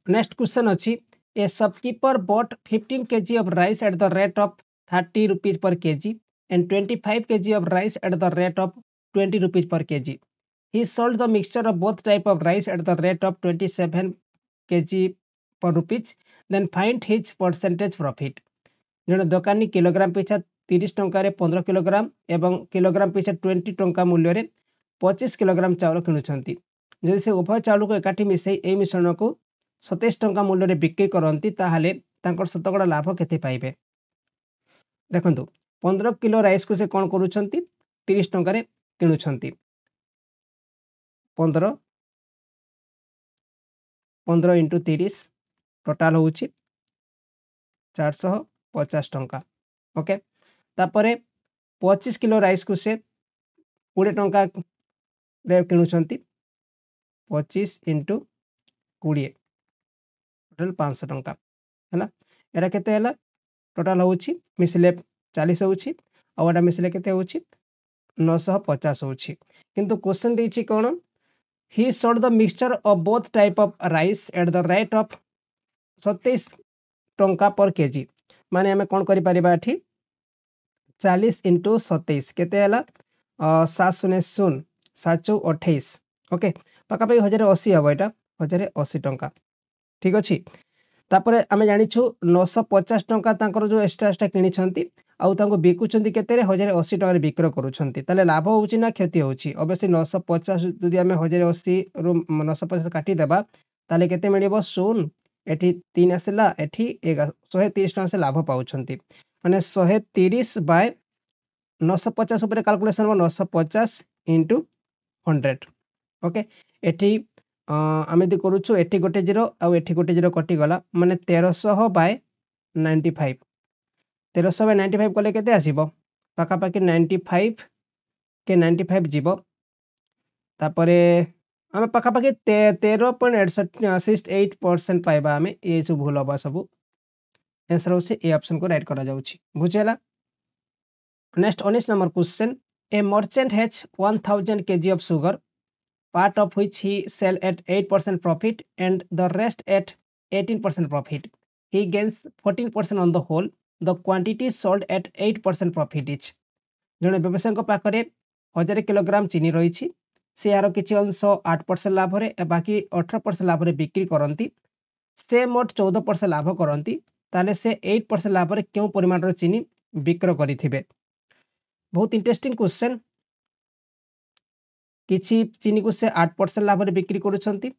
नेक्स्ट क्वेश्चन अछि ए shopkeeper bot 15 kg of rice at the rate of 30 rupees per kg and 25 kg of rice at the rate of 20 rupees per kg. He sold the mixture of both type of rice at the rate of 27 kg per rupees. Then find his percentage profit. जन दुकानी kilogram पिछा 30 टंका 15 kilogram एवं kilogram पिछा 20 टंका मूल्य 25 kilogram चाउल किणुंट जदि से उभय चाउल को एकाठी मिसई ए मिश्रण को 27 टंका मूल्य बिक्री करती ताहले तांकर शतकड़ा लाभ केते पाइबे देखंतु 15 किलो राइस को से कोन करूछंती 30 टंका रे किणुछंती 15 15 इंटू 30 टोटाल होउची 450 टंका ओके तापरे 25 किलो राइस को से 20 टंका रे किणुछंती 25 इंटू 20 टोटल 500 टंका हैला एटा केते हैला टोटाल होउची मिसले 40 होउची आ एटा मिसले केते होउची 950 होउची किंतु क्वेश्चन देछि कोन he sold the mixture of both type of rice at the rate of 27 टंका पर केजी माने हमें कोन करि परिबा एठी 40 इंटू 27 केते हैला 700 728 ओके पाका पे 1080 हबो एटा 1080 टंका ठीक अछि तापरे आमे जानिछु 950 टंका तांकर जो एक्स्ट्रा एक्स्ट्रा किनि छंती आउ तांको बिकुचंती केते 1080 टका रे बिक्र करूछंती ताले लाभ होउची ना क्षति होउची ऑब्वियसली 950 जदि आमे 1080 रु 950 काटी देबा ताले केते मिलिबो 0 एठी 3 आसिला एठी 130 टका से लाभ पाउछंती माने 130 बाय 950 ऊपर कैलकुलेशन हो 950 इनटू 100 ओके एठी आमे दि करूछु एठी गोटे 0 आ एठी गोटे 0 कटि गला माने 1300 बाय 95 1300 बाय 95 कले केते आसीबो पाका पाकी 95 के 95 जीवो तापरे आमे पाका पाकी 13.68% पाइबा आमे ए जो भूल हबा सब आंसर होसी ए ऑप्शन को राइट करा जाउछि बुझेला next 19 number question A merchant has 1000 kg of sugar part of which he sell at 8% profit and the rest at 18% profit he gains 14% on the whole the quantity sold at 8% profit each जने व्यवसायी पाखरे 1000 kilogram चीनी रही से यार किसी अंश 8% लाभ रे बाकी 18% लाभ रे बिक्री करती से मोट 14% लाभ करती ताले से 8% लाभ रे क्यों परिमाण चीनी बिक्र करिथिबे बहुत इंटरेस्टिंग क्वेश्चन किछि चीनी को से 8% लाभ रे बिक्री करूछंती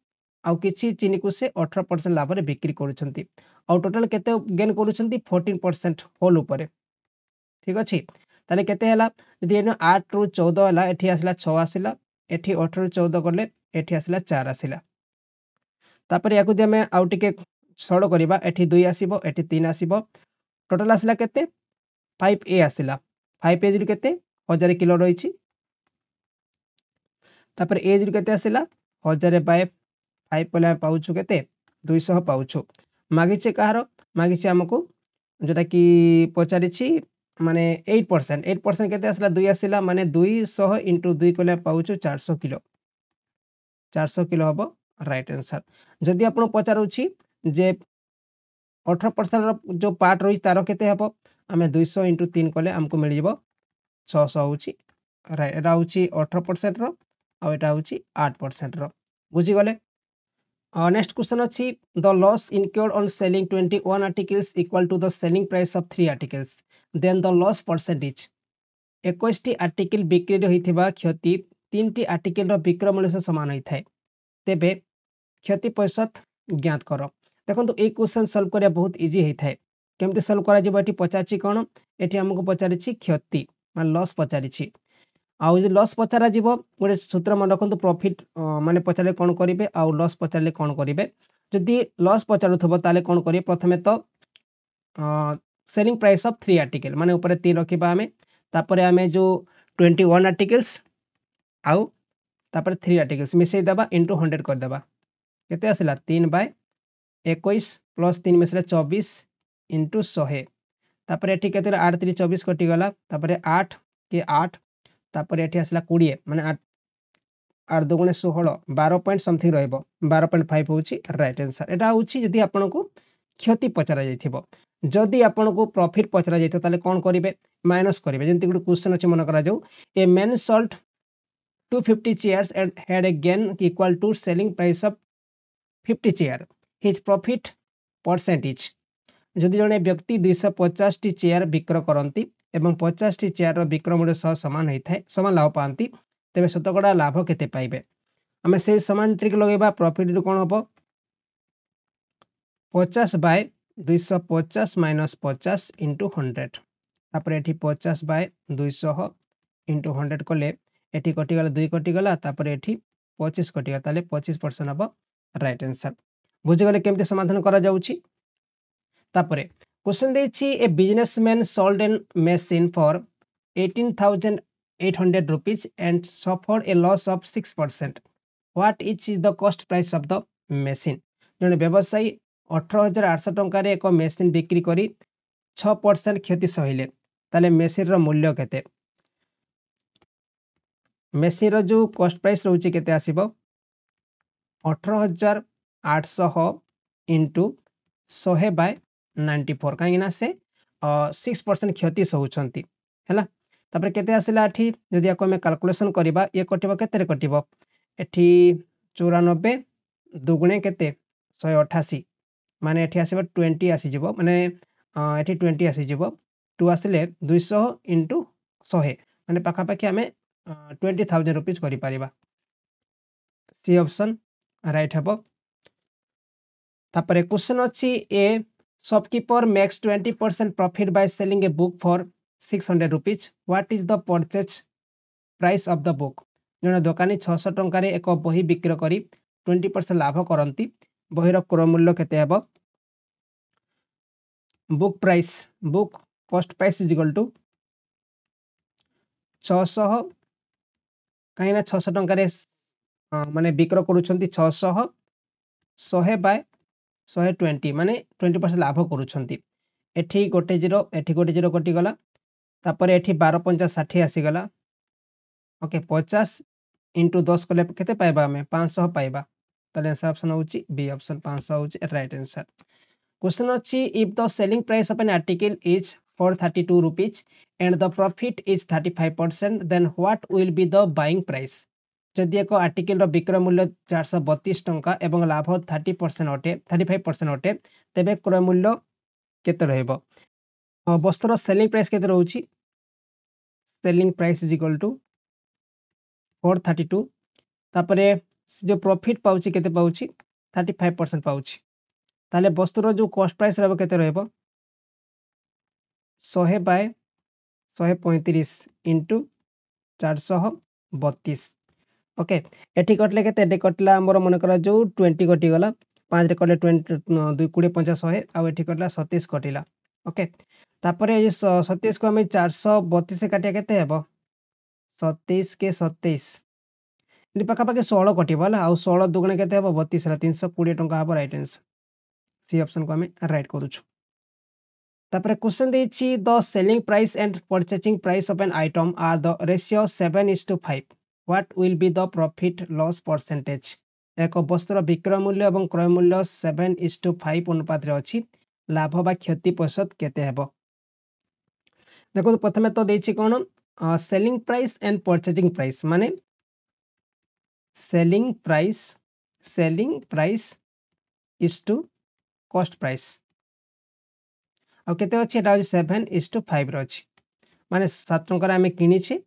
आउ किछि चीनी को से 18% लाभ रे बिक्री करूछंती आउ टोटल केते गेन करूछंती 14% होल ऊपर ठीक अछि ताले केते हला यदि एनो 8 रु 14 हला एठी आसला 6 आसिला एठी 18 रु 14 करले एठी आसला 4 आसिला तापर याकु दे हमें आउ टिके सरल करिबा एठी 2 आसीबो एठी 3 आसीबो टोटल आसला केते 5a आसिला 5a जु केते 1000 किलो रहिछि तापर a जु केते आसिला 1000 बाय 5 पले पाउछु केते 200 पाउछु मागिचे कहारो मागिचे हमको जोटा कि पचारिछि माने 8% केते आसला 2 आसिला माने 200 इंटू 2 कले पाउछु 400 किलो 400 किलो हबो राइट आंसर जदि आपण पचारुछि जे 18% जो पार्ट रही तारो केते हबो आमे 200 इंटू 3 कले हमको मिल जिवो 600 होउछि राइट एटा होउछि 18% रो आ एटा होउछि 8% रो बुझी गले नेक्स्ट क्वेश्चन अछि the loss incurred on selling 21 articles equal to the selling price of 3 articles then the loss percentage 21 टी आर्टिकल बिक्री रे होइथिबा क्षति 3 टी आर्टिकल रो बिक्रय मूल्य से समान होइथाय तेबे क्षति प्रतिशत ज्ञात करो देखो ये क्वेश्चन सॉल्व करिया बहुत इजी होता है केमती सॉल्व करा जिवो एठी पचारछि कोन एठी हमको पचारिछि क्षति मान लॉस पचारिछि आउ जे लॉस पचारा जिवो गोटे सूत्र मन रखंतु प्रॉफिट माने पचारे कोन करिवे आउ लॉस पचारले कोन करिवे जदि लॉस पचारुथबो ताले कोन करिवे प्रथमे तो सेलिंग प्राइस ऑफ 3 आर्टिकल माने ऊपर 3 रखिबा हमें तापरे हमें जो 21 आर्टिकल्स आउ तापरे 3 आर्टिकल्स मिसै दबा इनटू 100 कर दबा केते आसिला 3 बाय 21 प्लस 3 मिसले 24 इंटू 100 तापर एठी केते 8 3 24 कटि गला तापर 8 के 8 तापर एठी आसला 20 माने 8 8 दुगुणे 16 12 पॉइंट समथिंग रहइबो 12.5 होउची राइट आंसर एटा होउची जदि आपनको क्षति पचरा जाइथिबो जदि आपनको प्रॉफिट पचरा जाइथो ताले कोन करिवे माइनस करिवे जेंति गुड क्वेश्चन अछि मन करा जाऊ a man sold 250 chairs and had a gain equal to selling price of 50 chair his profit percentage जदि जने व्यक्ति 250 टी चेयर बिक्र करती एवं 50 टी चेयर बिक्र मूल्य सह समान होता है समान लाभ पाती तेरे शतकड़ा लाभ केते पाइबे आमे से समान ट्रिक लगेबा प्रॉफिट रो कोन हबो 50 बाय 250 माइनस 50 इंटू 100 तापर एठी 50 बाय 200 इंटू 100 कले एठी कटि गला 2 कटि गला तापर एठी 25 कटि गला ताले 25% हबो राइट आंसर बुझि गले केमते समाधान करा जाउची तापरे क्वेश्चन देछि a businessman sold an machine for 18,800 rupees and suffered a loss of 6% what is the cost price of the machine जने व्यवसायी 18,800 टंका रे एक मशीन बिक्री करी 6% क्षति सहिले ताले मशीन रो मूल्य केते मशीन रो जो कॉस्ट प्राइस रहउची केते आसीबो 18,800 इंटू 100 बाय 94 कहीं ना से 6% क्षति सहउछंती हैला तापर केते आसिला एठी जदि आको में कैलकुलेशन करबा ये कटिबो केते रे कटिबो एठी 94 दुगुणे केते 188 माने एठी आसीबो 20 आसी जिवो माने एठी 20 आसी जिवो 2 आसिले 200 इंटू 100 माने पाखापाखि आम 20,000 रुपीज कर सी ऑप्शन राइट हे। तापर क्वेश्चन अच्छी ए shopkeeper makes 20% profit by selling a book for 600 rupees what is the purchase price of the book. जड़े दोकानी 600 टंकार एक बही बिक्री करी 20% लाभ करती बहीर क्रय मूल्य केते हेबो। Book price book cost price is equal to 600 कहीं 600 टंकार माने बिक्र करूछंती 600 100 बाय 120 माने 20% लाभ करूछंती। एठी गोटे जीरो एठी गोटे जीरो कटि गला तापर एठी 12 50 60 आसी गला ओके 50 इंटू 10 कले केते पाइबा हमें 500 पाइबा ताले आंसर ऑप्शन होची बी ऑप्शन 500 होची राइट आंसर। क्वेश्चन अच्छी if the selling price of an article is 432 rupees and the profit is 35% then what will be the buying price. जदि एक आर्टिकल विक्रय मूल्य 432 टंका एवं लाभ 30% अटे 35% अटे तेबे क्रय मूल्य केते रहइबो। वस्त्र सेलिंग प्राइस केते रहउची selling price is equal to 432 तापरे जो प्रॉफिट पाउची केते पाउची 35% पाउची ताले वस्त्र जो कॉस्ट प्राइस रहबो केते रहइबो 100 बाय 135 इंटू 432 ओके एठी कटले केते एठी कटला हमर मन करा जो 20 कटि गला 5 रे कले 20 2 20 50 100 आ एठी कटला 37 कटिला ओके तापरे ये 37 को हम 432 से काटिया केते हेबो 37 के 27 इनि पाखा पाखे 16 कटिबो हला आ 16 दुगुणे केते हेबो 32 रा 320 टंका हबो राइट आंसर सी ऑप्शन को हमें राइट करूछु। तापर क्वेश्चन देछि the selling price and purchasing price of an item are the ratio 7:5 what will be the profit loss percentage. एक वस्त्र विक्रय मूल्य और क्रय मूल्य 7:5 अनुपात रे अछि लाभ बा क्षति प्रतिशत केते हेबो। देखो प्रथमे तो देछि कोन selling price and purchasing price माने selling price is to cost price आ केते अछि एटा 7:5 रो अछि माने 7 टंका आमे किनि छी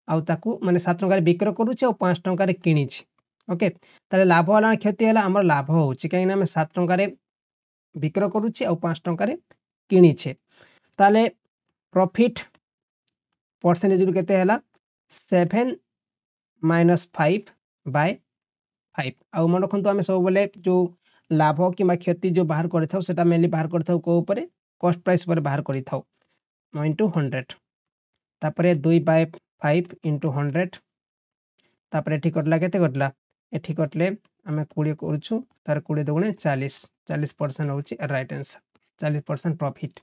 आ ताकू माने 7 टंका बिक्र करू छी और 5 टंका रे किनि छी ओके ताले लाभ वाला क्षति हला हमर लाभ होउची काहे ना हम 7 टंका रे बिक्र करू छी और 5 टंका रे किनि छी ताले प्रॉफिट परसेंटेज रु केते हला 7 माइनस 5 बाय 5 आ मन रखंतु आमे सब बोले जो लाभ कि क्षति जो बाहर करथाउ सेटा मेनली बाहर करथाउ को ऊपर कॉस्ट प्राइस पर बाहर करथाउ इंटू 100 तापरे 2/5 इंटू 100 तापरे एठी कटला केते कटला एठी कटले आमे 20 करछु तार 20 दुगुणे 40% होची राइट आंसर 40% प्रॉफिट।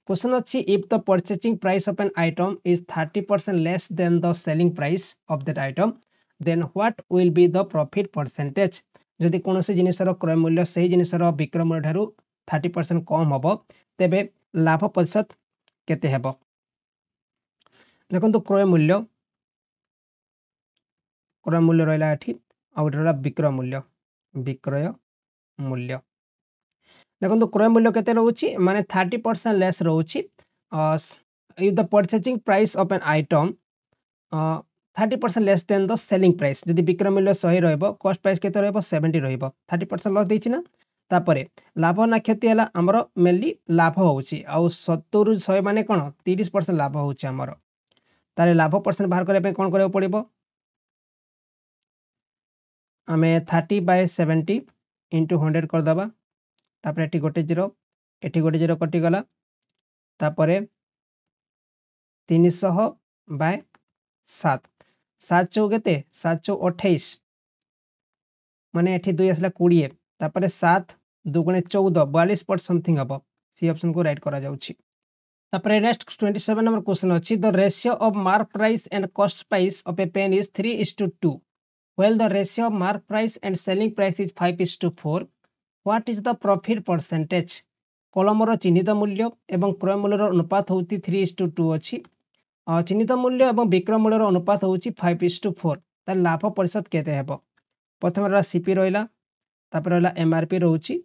क्वेश्चन अच्छी if the purchasing price of an item is 30% less than the selling price of that item then what will be the profit percentage. जदि कोनोसी जिनिसर क्रय मूल्य सही जिनिसर विक्रय मूल्य ठारू 30% कम हबो तेबे लाभ प्रतिशत केते हेबो। देखंतु क्रय मूल्य रहला एठी आ रहला विक्रय मूल्य देखंतु क्रय मूल्य केते रहउची माने 30% लेस रहउची if the purchasing price of an item 30% less than the selling price जदि विक्रय मूल्य 100 रहइबो कॉस्ट प्राइस केते रहइबो 70 रहइबो 30% लॉस देछि ना तापरे लाभ ना क्षति हला हमरो मेनली लाभ होउची आ 70 रु 100 माने कोन 30% लाभ होउची हमरो तारे लाभ परसेंट बाहर करे पे कोन करे पड़िबो हमें 30/70 इंटू 100 कर दबा तापर एठी गोटे जीरो कटि गला तापरे 300/7 7 चौ केते 7 चौ 28 माने एठी 2 आसला 20 तापरे 7 दुगुणे 14 42% समथिंग हबो सी ऑप्शन को राइट करा जाउची। तापरे नेक्स्ट 27 नंबर क्वेश्चन अछि the ratio of mark price and cost price of a pen is 3:2 when the ratio of mark price and selling price is 5:4 what is the profit percentage. कलमर चिन्हित मूल्य एवं क्रय मूल्यर अनुपात होती 3:2 अछि चिन्हित मूल्य एवं विक्रय मूल्यर अनुपात होची 5:4 तार लाभ प्रतिशत केते हेबो। प्रथम रहा सीपी रहिला तापर रहिला एमआरपी रहउची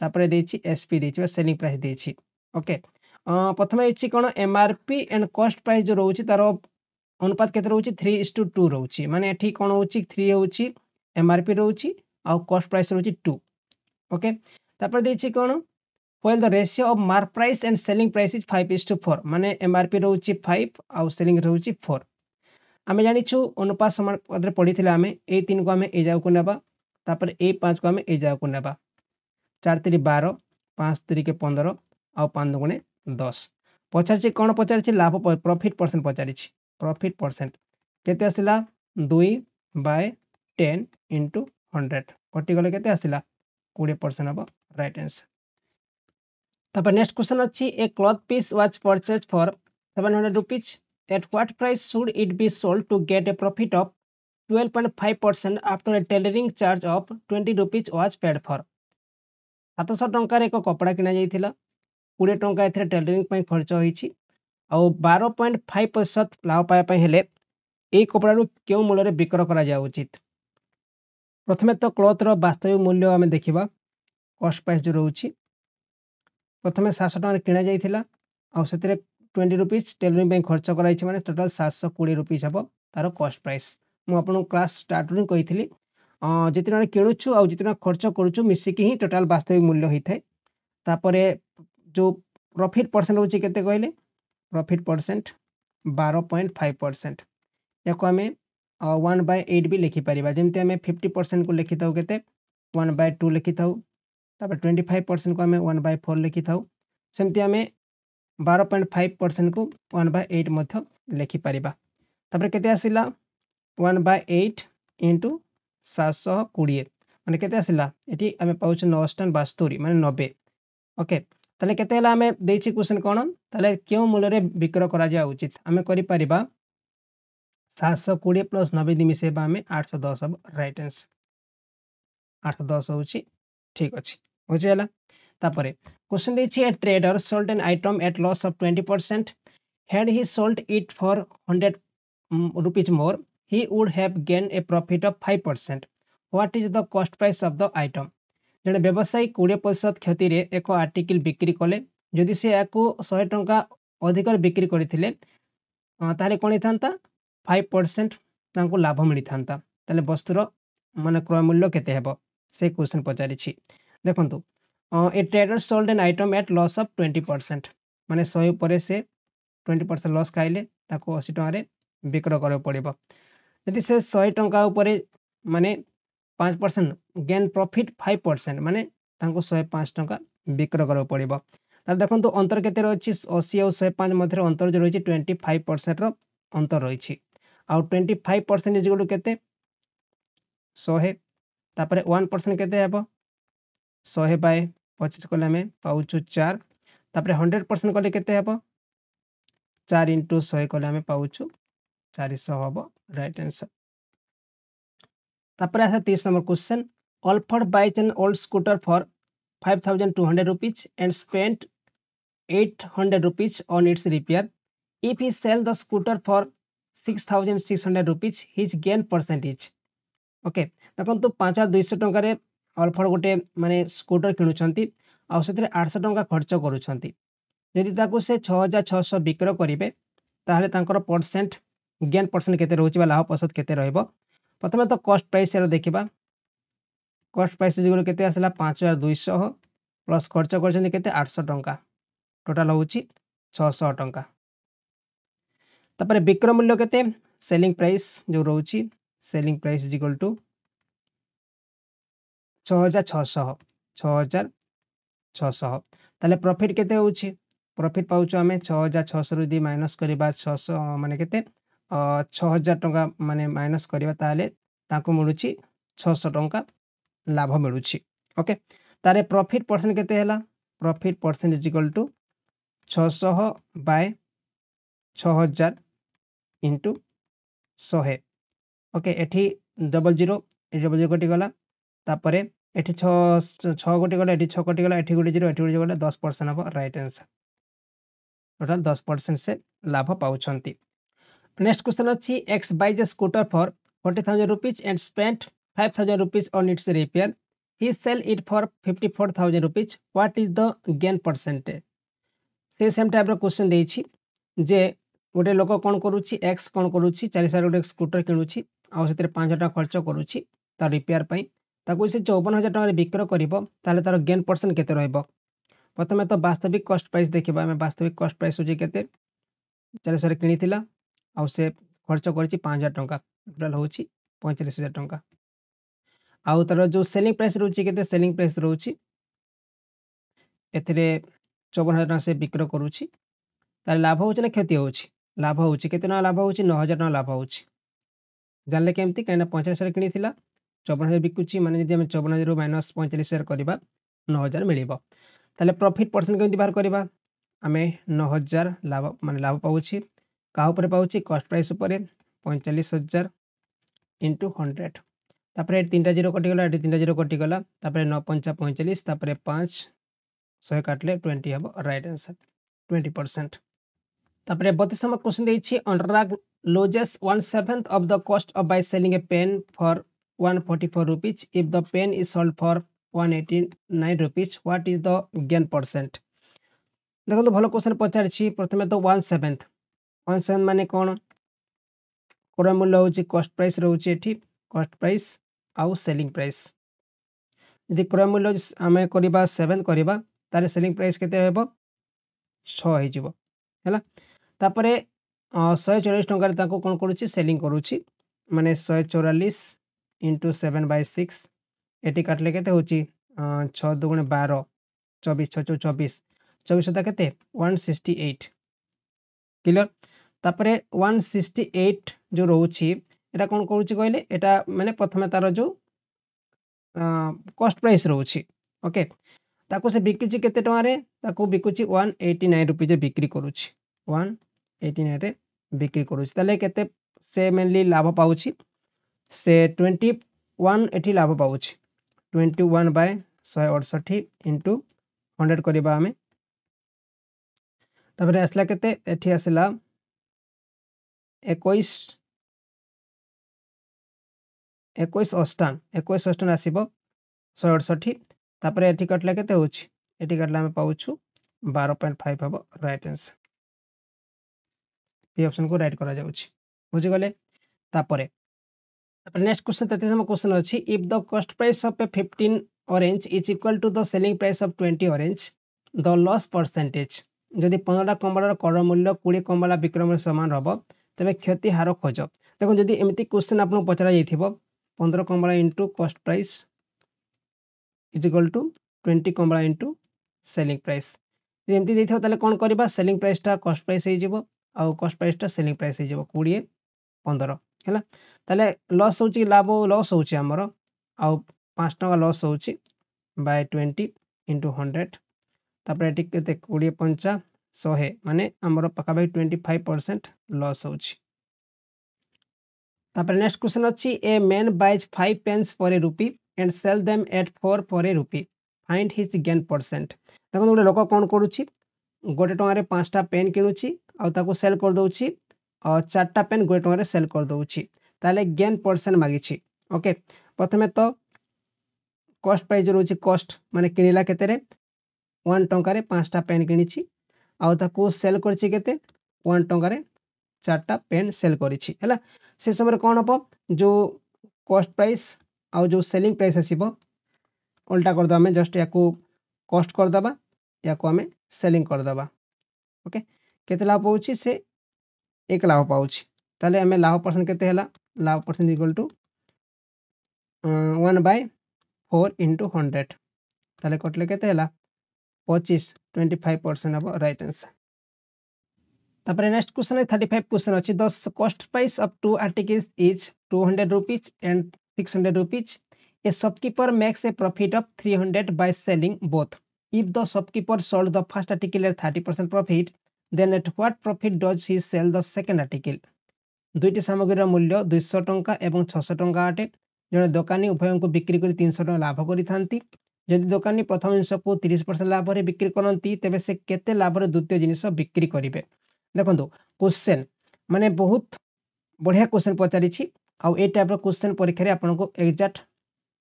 तापर देछि एसपी देछि सेलिंग प्राइस देछि ओके प्रथम होइछि कोन एमआरपी एंड कॉस्ट प्राइस जो रोची तार अनुपात केते रोची 3:2 रोची माने एठी कोन होची 3 होची एमआरपी रोची आ कॉस्ट प्राइस रोची 2 ओके तापर देछि कोन when the ratio of mark price and selling price is 5:4 माने एमआरपी रोची 5 आ सेलिंग रोची 4 आमे जानिछु अनुपात समान पदरे पढिथिले आमे ए 3 को आमे ए जाउ को नेबा तापर ए 5 को आमे ए जाउ को नेबा 4 3 12 5 3 के 15 आ 5 गुणे 10 पचारछि कोन पचारछि लाभ प्रॉफिट परसेंट पचारछि प्रॉफिट परसेंट केते आसिला 2/10 into 100 कटि गले केते आसिला 20% अब राइट आंसर तापर नेक्स्ट क्वेश्चन अछि a cloth piece was purchase for 700 rupees at what price should it be sold to get a profit of 12.5% after a tailoring charge of 20 rupees was paid for 700 टंकार एक कपड़ा किना जाइथिला 20 टंका एथरे tailoring पई खर्च होईछि आ 12.5% लाभ पाया पई हेले ए कपड़ा रु केउ मूल्य रे बिक्र करा जा उचित प्रथमे तो क्लॉथ रो वास्तविक मूल्य हमें देखिबा कॉस्ट प्राइस जो रहउछि प्रथमे 700 टंका किना जाइथिला आ सेतरे 20 रुपीस टेलरिंग पई खर्च कराइछि माने टोटल 720 रुपीस हबो तार कॉस्ट प्राइस मु आपन क्लास स्टार्ट रू कहिथिली जितना किणुछु आ जितना खर्च करूछु मिसिकी ही टोटल वास्तविक मूल्य होइथाय तापरे जो प्रॉफिट परसेंट होछि केते कहले प्रॉफिट परसेंट 12.5% याको आमे 1/8 भी लिखि परिबा जेमते आमे 50% को लिखि थाउ केते 1/2 लिखि थाउ तापर 25% को आमे 1/4 लिखि थाउ सेमते आमे 12.5% को 1/8 मध्य लिखि परिबा तापर केते आसिला 1/8 into 720 माने केते आसिला एठी आमे पाउछु 972 माने 90 ओके ताले केते हला आमे देछि क्वेश्चन कोन ताले केउ मूल्य रे बिक्र करा जा उचित आमे करि परिबा 720 प्लस 90 दि मिसेबा आमे 810 अब राइट आंसर 810 होछि ठीक अछि होछि हला तापरे क्वेश्चन देछि a trader sold an item at loss of 20% had he sold it for 100 rupees more he would have gained a profit of 5% what is the cost price of the item जड़े व्यवसायी 20% क्षति रे एक article बिक्री कले जदि से याकू 100 टंका अधिक बिक्री करथिले ताले कोन थांता 5% तांको लाभ मिली थांता ताले वस्तुर माने क्रय मूल्य केते हेबो से क्वेश्चन पचारि छी देखंतु a trader sold an item at loss of 20% माने 100 परे से 20% लॉस खाइले ताको 80 टंका रे बिक्र करे पड़िबो यदि से 100 टंका ऊपर माने 5% गेन प्रॉफिट 5% माने तांको 105 टंका बिक्र करे पड़िबो तार देखंतु अंतर केते रहछि 80 और 105 मध्ये अंतर जो रहछि 25% रो अंतर रहछि आ 25% इज इक्वल टू केते 100 तापर 1% केते हेबो 100 बाय 25 कले में पाउछु 4 तापर 100% कले केते हेबो 4 into 100 कले हमें पाउछु 400 हबो राइट आंसर तापर आसा 30 number question Alfred buys an old scooter for 5200 rupees and spent 800 rupees on its repair if he sell the scooter for 6600 rupees his gain percentage okay देखंतु 5200 टंका रे अल्फर गोटे माने स्कूटर किणुछंती आ सेतरे 800 टंका खर्च करूछंती यदि ताकू से 6600 बिक्र करिवे ताहले तांकर परसेंट गेन परसेंट केते रहउची बा लाभ प्रतिशत केते रहइबो प्रथमे तो कॉस्ट प्राइस रे देखिबा कॉस्ट प्राइस जो केते आसला 5200 प्लस खर्च करछंती केते 800 टंका टोटल होउची 600 टंका तापर बिक्र मूल्य केते सेलिंग प्राइस जो रहउची selling price is equal to 6600 ताले प्रॉफिट केते होउची प्रॉफिट पाउचो हमें 6600 रु दी माइनस करबा 600 माने केते 6000 टंका माने माइनस करबा ताले ताको मिलुची 600 टंका लाभ मिलुची ओके तारे प्रॉफिट परसेंट केते हैला profit percent is equal to 600 by 6000 into 100 okay एठी डबल जीरो कटि गला तापरे एठी 6 कटि गला एठी 6 कटि गला एठी गुडी जीरो एठी गुडी गला 10% हबो राइट आंसर टोटल 10% से लाभ पाउछंती नेक्स्ट क्वेश्चन अछि X buys a scooter for 40000 rupees and spent 5000 rupees on its repair he sell it for 54000 rupees what is the gain percentage से सेम टाइप क्वेश्चन देछि जे गोटे लोक कौन करुच्ची एक्स कौन करुच्ची 400 गोटे स्कूटर किणुची आउ से 5,000 टका खर्च करुच्ची तार रिपेयर पाई ताकू से 54,000 टका विक्रय करिवो ताले तार गेन परसेंट केते रहइबो। प्रथमे तो वास्तविक कॉस्ट प्राइस देखिबा आमे वास्तविक कॉस्ट प्राइस होची केते 400 रे किनिथिला आउ से खर्च करछि 5,000 टका टोटल होची 45,000 टका। आउ तार जो सेलिंग प्राइस रहउची केते सेलिंग प्राइस रहउची एथिरे 54,000 टका से विक्रय करुच्ची तार लाभ होची ना क्षति होची लाभ होची केते ना लाभ होची 9,000 टका लाभ होची जानले केमती कहना 45,000 रे किनिथिला 54,000 बिकुची माने जदि हम 54,000 रु माइनस 45,000 करबा 9,000 मिलिबो ताले प्रॉफिट परसेंट केमती बाहर करबा आमे 9,000 लाभ माने लाभ पाउची का ऊपर पाउची कॉस्ट प्राइस ऊपर 45,000 इंटू 100 तापरे 3टा जीरो कटि गला एटी 3टा जीरो कटि गला तापरे 9 पंचा 45 तापरे 5 100 काटले 20 हबो राइट आंसर 20%। तापरे 32 नंबर क्वेश्चन देछि अनुराग loses 1/7 of the cost of by selling a pen for 144 rupees if the pen is sold for 189 rupees what is the gain percent। देखो तो भलो क्वेश्चन पचारछि प्रथमे तो 1/7 माने कोन क्रय मूल्य होची कॉस्ट प्राइस रहउची एठी कॉस्ट प्राइस आउ सेलिंग प्राइस यदि क्रय मूल्य आमे करिबा 7 करिबा तारे सेलिंग प्राइस केते हेबो 6 हे जिवो हैला तापरे 144 टंका ताको कोन करूची सेलिंग करूची माने 144 इंटू 7/6 एटी काटले केते होची 6 दुगुणे 12 24 6 24 24 होता केते 168 क्लियर तापरे 168 जो रहउची एटा कोन करूची कहले एटा माने प्रथमे तार जो कॉस्ट प्राइस रहउची ओके ताको से बिकुची केते टंका रे ताको बिकुची 189 रुपीज बिक्री करूची 189 रे बिक्री करूची ताले केते से मेनली लाभ पाउची से 21 एठी लाभ पाउची 21/168 इंटू 100 करिबा हमें तापरे आसला केते एठी आसला 21 अष्टान आसीबो 168 तापरे एठी कटला केते होची एठी कटला हमें पाउछु 12.5 हबो राइट आंसर ये ऑप्शन को राइट करा जाउची बुझि गले तापरे नेक्स्ट क्वेश्चन 33 नंबर क्वेश्चन अछि if the cost price of a 15 orange is equal to the selling price of 20 orange the loss percentage जदि 15टा कमलार कर मूल्य 20 कमला विक्रय मूल्य समान हबो तबे क्षति हार खोज देखो जदि एमिति क्वेश्चन आपन पचरा जाइथिबो 15 कमला into cost price is equal to 20 कमला इनटू सेलिंग प्राइस एमती देथिबो ताले कोन करबा सेलिंग प्राइस टा कॉस्ट प्राइस हे जिवो आउ कॉस्ट प्राइस टा सेलिंग प्राइस हे जिवो 20 15 हैला ताले लॉस होची लाभ लॉस होची हमर आउ 5 टका लॉस होची बाय 20 इनटू 100 तापर एटी केते 20 पंचा 100 माने हमर पका बाय 25% लॉस होची तापर नेक्स्ट क्वेश्चन अछि a man buys 5 pens for a rupee and sell them at 4 for a rupee find his gain percent देखो गोटे लोक कोन करूची गोटे टंका रे 5टा पेन किनुची आ ताको सेल कर दोउची और 4टा पेन गोटे टंका रे सेल कर दोउची ताले गेन परसेंट मागिची ओके प्रथमे तो कॉस्ट प्राइस जो रोची कॉस्ट माने किनिला केते रे 1 टंका रे 5टा पेन किनिची आ ताको सेल करची केते 1 टंका रे 4टा पेन सेल करिछि हैला से समय कोन हबो जो कॉस्ट प्राइस आ जो सेलिंग प्राइस आसीबो उल्टा कर दो हमें जस्ट याको कॉस्ट कर दबा याको हमें सेलिंग कर दबा ओके केते लाभ पाउची से एक लाभ पाउची ताले हमें लाभ परसेंट केते हैला लाभ परसेंट इक्वल टू 1/4 इंटू 100 ताले कटले केते हैला 25 25% हबो राइट आंसर तापर नेक्स्ट क्वेश्चन है 35 क्वेश्चन अछि the cost price of two articles is 200 rupees and 600 rupees. A shopkeeper makes a profit of 300 by selling both. If the shopkeeper sold the first article at 30% profit, then at what profit does he sell the second article? दुईटी सामग्रीर मूल्य 200 टंका एवं 600 टंका अटे जड़े दोकानी उभय को बिक्री कर 300 टंका लाभ करिथांती जदि दोकानी प्रथम जिनिस को 30% लाभ रे बिक्री करंती तेबे से केते लाभ रे द्वितीय जिनिस बिक्री करिवे देखंतु क्वेश्चन माने बहुत बढ़िया क्वेश्चन पचारिछि आउ ए टाइप रो क्वेश्चन परीक्षा रे आपन को एग्जैक्ट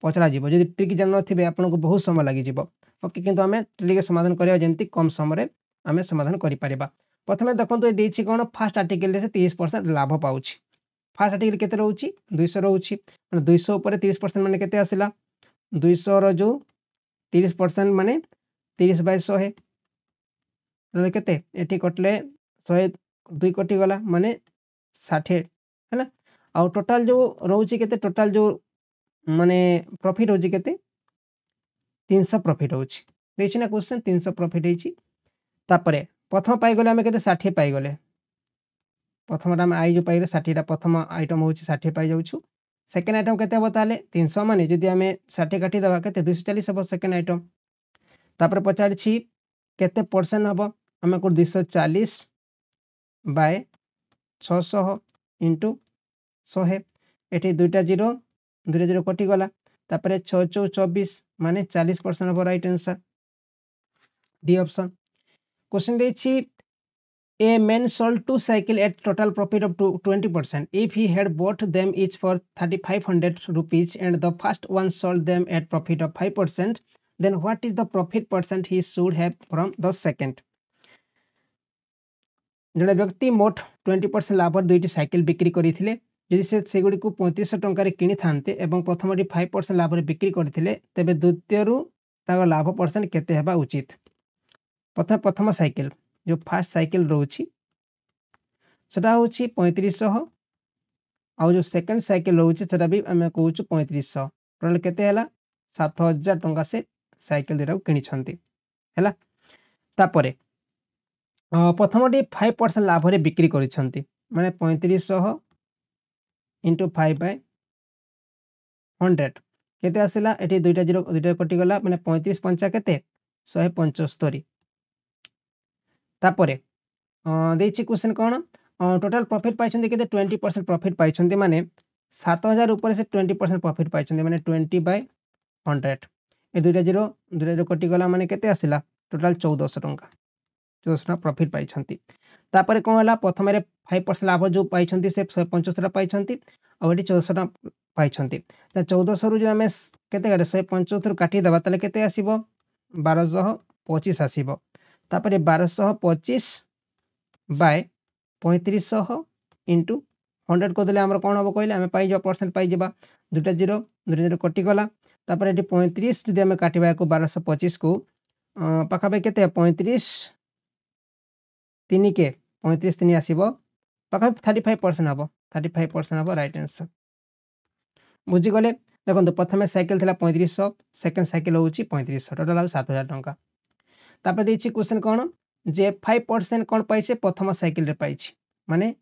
पचरा जीवो जदि ट्रिक जान नथिबे आपन को बहुत समय लागि जीवो ओके किंतु हमें ट्रिक के समाधान करिया जेंति कम समय रे आम समाधान करें। प्रथम देखो ये देती कौन फास्ट आर्टिकल से 30% लाभ पाँच। फास्ट आर्टिकल केते रोचे 200 रोचे 200 उपर 30% माने केते आसिला 200 रो जो 30% माने 30/100 केते एठी कटले 102 कटि गला माने 60 है आ टोटाल जो रोचे केते टोटाल जो माने प्रॉफिट होची केते 300 प्रॉफिट होची देखि ना क्वेश्चन 300 प्रॉफिट होची तापरे प्रथम पाई गले हमें केते 60 पाई गले प्रथम आम आई जो पाइले 60 प्रथम आइटम होची 60 पाई जाउछु सेकंड आइटम केते हबो ताले 300 माने जदि हमें 60 काटी दबा केते 240 हबो सेकंड आइटम तापर पचारछि केते परसेंट हबो हमें को 240 बाय 600 इंटू 100 एठी दुईटा जीरो दुईटा जीरो कटि गला तापर 6 चौ 24 माने 40% हबो right answer D option question देछि A man sold 2 cycle at total profit of 20%. If he had bought them each for 3500 rupees and the first one sold them at profit of 5%, then what is the profit percent he should have from the second? जड़े व्यक्ति मोट 20% लाभ दुईटी cycle बिक्री करते जदि से सेगुड़ी को 3500 टंकार किनी थांते एवं प्रथमटी 5% लाभ बिक्री करते तेबे द्वितीय लाभ परसेंट केते हेबा उचित प्रथम साइकेल जो फास्ट साइकेल रोची सेटा होची 3500 आउ जो सेकंड साइकेल रोची सेटा भी आमे कहूछु 3500 टोटल केते हला 7000 टंका से साइकेल देरा किनी छंती हला तापरे प्रथमटी 5% लाभ रे बिक्री करि छंती माने 3500 इंटू 5/100 केते आसिला एठी दुईटा जीरो दुईटा कटि गला माने 35 पंचा केते 175 तापरे देछि क्वेश्चन कोन टोटल प्रॉफिट पाइछन्ते केते 20% प्रॉफिट पाइछन्ते माने 7000 ऊपर से 20% प्रॉफिट पाइछन्ते माने 20/100 ए दुईटा जीरो कटि गला माने केते आसिला टोटल 1400 टंका 1400 प्रॉफिट पाइछन्ती तापरे कोन हला प्रथम रे 5% लाभ जो पाइछन्ती से 175 पाइछन्ती आ एठी 1400 पाइछन्ती त 1400 रु जे हमें केते काटे 175 काटी दबा तले केते आसीबो 1225 आसीबो तापरे 1225 बाय 3500 इंटू 100 को देले हमर कोन होबो कहले हमें पाई जो परसेंट पाई जेबा दुटा जीरो कटि गला तापरे एठी 35 जदि हमें काटिबा को 1225 को पाखाबे केते 35 3 के 35 3 आसीबो पाखा 35% हबो 35% हबो राइट आंसर बुझी गले देखंतु प्रथमे साइकिल थिला 3500 सेकंड साइकिल होउची 3500 टोटल 7000 टंका तापर देछि क्वेश्चन कोन जे 5% कोन पाइछे प्रथम साइकिल रे पाइछि माने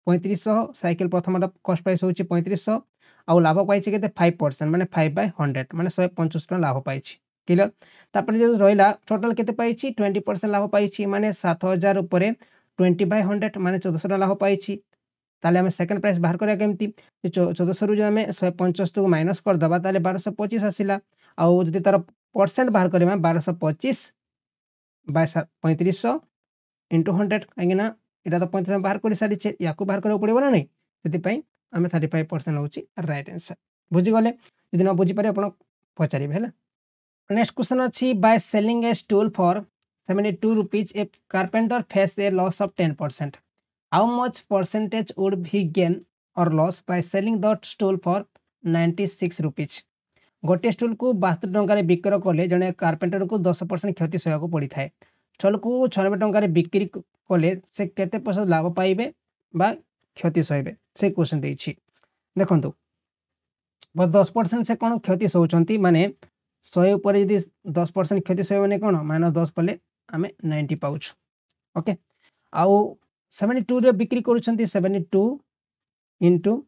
3500 साइकिल प्रथम कॉस्ट प्राइस होउची 3500 आ लाभ पाइछि केते 5% माने 5/100 माने 175 टका लाभ पाइछि क्लियर तापर जे रहिला टोटल केते पाइछि 20% लाभ पाइछि माने 7000 ऊपर 20/100 माने 1400 टका लाभ पाइछि ताले हमें सेकंड प्राइस बाहर करिया केमती 1400 रु जे हमें 175 को माइनस कर दबा ताले 1225 आसिला आ जदि तार परसेंट बाहर करिया 1225 बाय 3500 इंटू 100 कहीं ना इटा तो 35 बाहर कर सारी या बाहर करा पड़ो ना नहीं से आम 35% हूँ राइट आंसर बुझीगले यदि न बुझीपारे आप पचारे है नेक्स्ट क्वेश्चन अच्छी by selling A stool for 72 rupees A carpenter face A loss of 10% how much percentage would भी गेन और loss by selling the stool for 96 rupees गोटे स्टूल को 72 टंकार बिक्री कले जड़े कारपेंटर को 10% क्षति सहक पड़ी था स्टूल को 96 टंकार बिक्री कले से केते प्रतिशत लाभ पाइबे बा क्षति सहबे से क्वेश्चन देछि देखो 10% से कौन क्षति सहउछंती माने 100 ऊपर यदि 10% क्षति सहबे माने कौन -10 कले आमे 90 पाउछु ओके आउ 72 रे बिक्री करूछंती 72 इंटू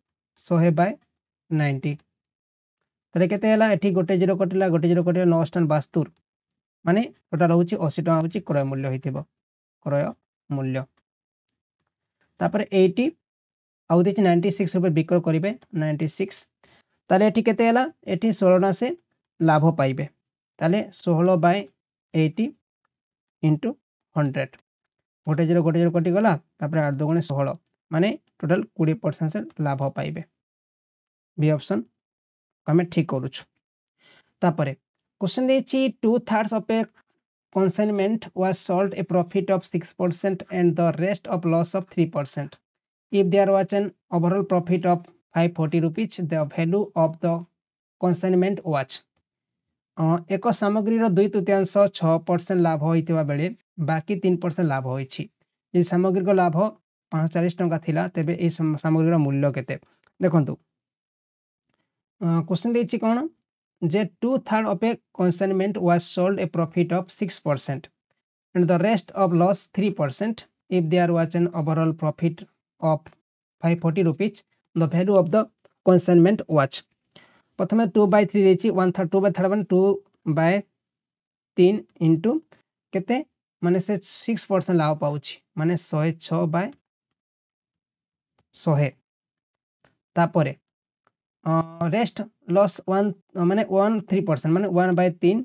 100/90 तले केते हला एठी गोटे जीरो कटिला 972 माने टोटल होची 80 टका होची क्रय मूल्य होइथिबो क्रय मूल्य तापर 80 आउ देछि 96 रुपए बिक्री करिवे 96 ताले एठी केते हला एठी 16 ना से लाभ पाइबे ताले 16/80 इंटू 100 गोटे जीरो कटि गला तापर 8 2 16 माने टोटल 20% से लाभ पाइबे बी ऑप्शन हमें ठीक करूछु तापरे क्वेश्चन देछि 2/3 of a consignment was sold a profit of 6% and the rest of loss of 3%. If there was an overall profit of 540 rupees, the value of the consignment was एक सामग्री 2/3 6% लाभ होइतिबा बेले बाकी 3% लाभ होइछि। ये सामग्री को लाभ 45 टंका थिला तेबे ए सामग्री मूल्य केते देखंतु क्वेश्चन देछि कोन जे 2/3 of a consignment was sold a profit of 6% and the rest of loss 3%. If there was an overall profit of 540 rupees, the value of the consignment was प्रथम 2/3 देछि 1/3 2/3 वन 2/3 इंटू केते माने से 6% लाभ पाउछि माने 106/100 तापरे रेस्ट लॉस 1 माने 3% माने 1/3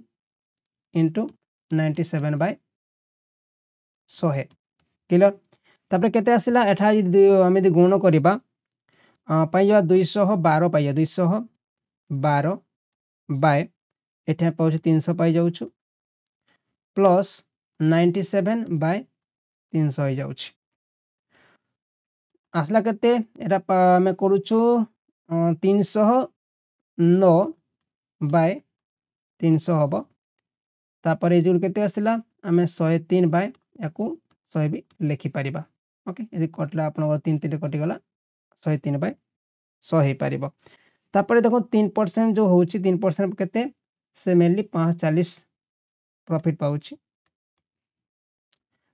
इंटू 97/100 क्लियर तापरे केते आसिला एठा हम गुण करिबा पाइया 212 पाइया 212 बाय एठा पाउछ 300 पाई जाउछु प्लस 97/300 हो जाउछ आसला केते एटा हम करूछु 309/300 हबो तापर ए जुल केते आसिला हमें 103 याकू 100 भी लिखि परिबा ओके यदि कटला आपन 3 3 कटि गला 103/100 हे परिबो तापर देखो 3% जो होउची 3% केते से मेनली 45 प्रॉफिट पाउची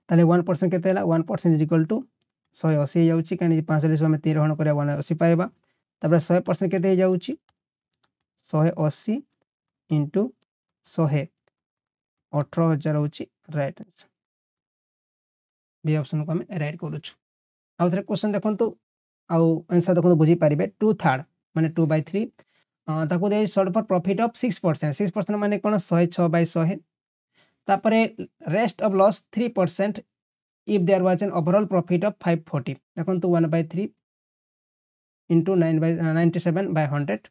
ताले 1% केते हला 1% इज इक्वल टू 180 जाउची कानी 45 में 13 हण करे 180 पाइबा तापर 100% केते जाउची 180 इंटू 100 18000 होउची राइट आंसर बी ऑप्शन को हम राइट करूछु आउ थरे क्वेश्चन देखंतु आउ आंसर देखंतु बुझी पारिबे 2/3 माने 2/3 ताको they solve for profit of 6% 6% माने कोन 106/100 तापरे rest of loss 3% if there was an overall profit of 540 देखंतु 1/3 into 97/100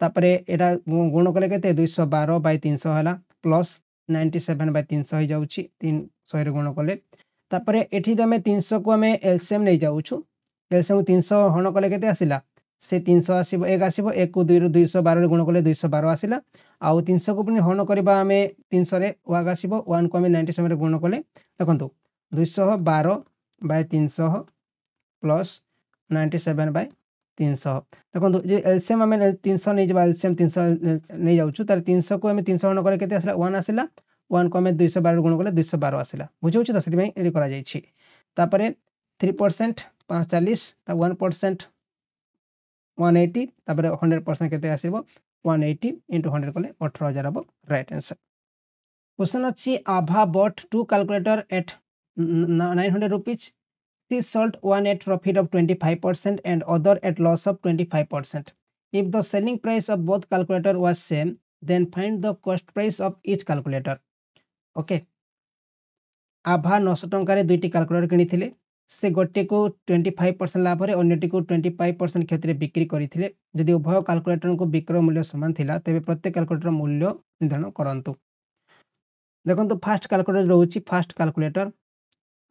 तापरे एटा गुण कले केते 212/300 हला प्लस 97/300 हो जाउची 300 रे गुण कले तापरे एठी दमे 300 को हमें एलसीएम नै जाउछु एलसीएम 300 हण कले केते आसिला से 300 आसीबो 1 आसीबो 1 को 2 रो 212 रे गुण कले 212 आसिला आउ 300 को पुनी हण करबा हमें 300 रे 1 आसीबो 1 को हमें 97 रे गुण कले देखंतु 212/300 प्लस 97/300 देखंतु जे एलसीएम हमें 300 नै जबा एलसीएम 300 नै जाउछु तार 300 को हमें 300 हण करे केते आसिला 1 आसिला 1 को हमें 212 गुण कले 212 आसिला बुझौछु त सेति में एडी करा जाई छी तापरे 3% 45 ता 1% 180 तापरे 100% केते आसीबो 180 into 100 कले 18000 हबो राइट आंसर क्वेश्चन अछि आभा bought two calculator at 900 rupees she sold one at profit of 25% and other at loss of 25%. If the selling price of both calculator was same, then find the cost price of each calculator. Okay. आभा 900 टंका दुईटी calculator किनिथिले से गोटे को 25% लाभ रे अन्यटी को 25% क्षति रे बिक्री करिथिले यदि उभय कैलकुलेटर को विक्रय मूल्य समान थिला तबे प्रत्येक कैलकुलेटर मूल्य निर्धारण करंतु देखंतु फर्स्ट कैलकुलेटर रहउची फर्स्ट कैलकुलेटर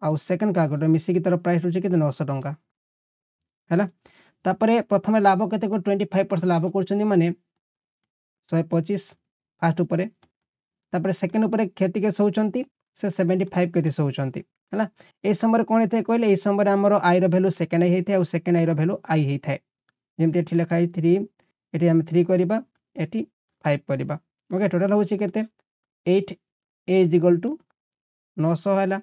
आउ सेकंड कैलकुलेटर मिसी की तरफ प्राइस रहउची केते 900 टंका हैला तापरे प्रथम लाभ केते को 25% लाभ करछनी माने 125 फर्स्ट ऊपर तापरे सेकंड ऊपर क्षति के सोचंती से 75 केते सोचंती हैला ए समय कोन हेते कहले ए समय हमर आई रो वैल्यू सेकंड आई हेते आ सेकंड आई रो वैल्यू आई हेथाय जेमते एठी लिखा है 3 एठी हम 3 करबा एठी 5 करबा ओके टोटल होची केते 8 a is equal to 900 हैला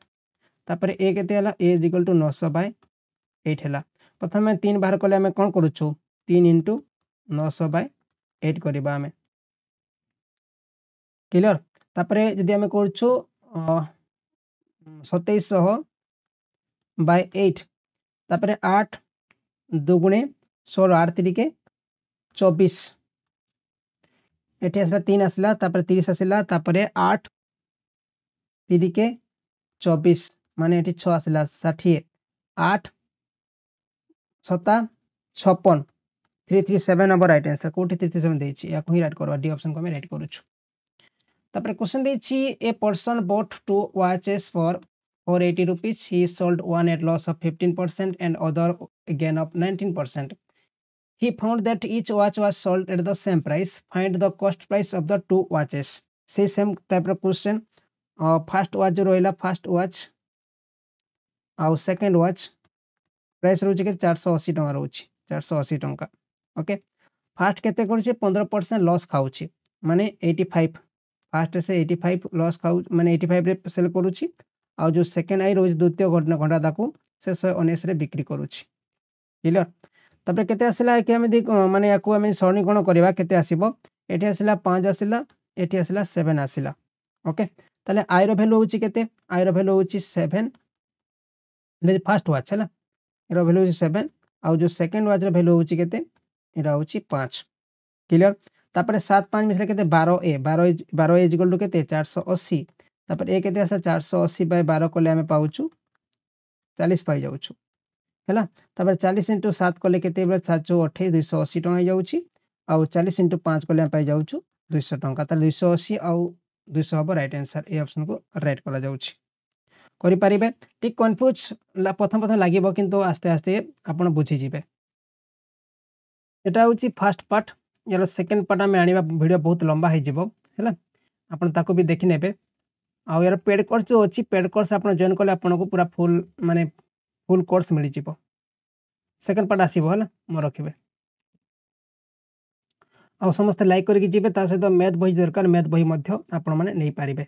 तापरे a केते हैला a is equal to 900/8 हैला प्रथम 3 बाहर कले हम कोन करूछु 3 into 900/8 करबा हमें क्लियर तापरे यदि हम करूछु 2700/8 तापरे 8 2 16 8 3 24 एठी आसला 3 आसला तापरे 30 आसला तापरे 8 3 24 माने एठी 6 आसला 60 8 7 56 337 नंबर राइट आंसर कोठी 337 देछि या कोही राइट करबा डी ऑप्शन को हम राइट करूछु तापर क्वेश्चन देछि a person bought 2 watches for 480 rupees. He sold one at loss of 15% and other gain of 19%. He found that each watch was sold at the same price. Find the cost price of the two watches. Say same type of question. First watch जो रहिला first watch आउ second watch price रोचे के 480 टंका रोचे 480 टंका okay fast केते करूचे 15% लॉस खाउची माने 85 फास्ट से 85 लॉस खाउ माने 85 रे सेल करूची आ जो सेकंड आई रोज द्वितीय घंटा दाकू से 119 रे बिक्री करूची क्लियर तापर केते आसिला कि हम माने याकू हम सरणीकरण करबा केते आसीबो एठी आसिला 5 आसिला एठी आसिला 7 आसिला ओके ताले आई रो वैल्यू होची केते आई रो वैल्यू होची 7 ले फर्स्ट वाच हैला एरो वैल्यू होची 7 आ जो सेकंड वाच रो वैल्यू होची केते एरा होची 5 क्लियर तापर 7 5 मिसले केते 12 ए इक्वल टू केते 480 तापर ए केते आसा 480 बाय 12 कोले हमें पाउछु 40 पाई जाउछु हैला तापर 40 * 7 कोले केते 428 280 टंका जाउची आ 40 * 5 कोले हम पाई जाउछु 200 टंका त 280 आ 200 हबो राइट आंसर ए ऑप्शन को राइट करा जाउची करि परिबे ठीक कंफ्यूज ला प्रथम लागिबो किंतु आस्ते आस्ते आपण बुझी जिवे एटा होची फर्स्ट पार्ट यार सेकंड पार्ट में आनिबा वीडियो बहुत लंबा हे जिवो हैला आपण ताको भी देखि नेबे आ यार पेड कोर्स जो अछि पेड कोर्स आपण जॉइन करले आपण को पूरा फुल माने फुल कोर्स मिली जिवो सेकंड पार्ट आसीबो हैला म रखिबे आ समस्त लाइक करके जिबे ता सहित मैथ बही दरकार मैथ बही मध्य आपण माने नै पारिबे।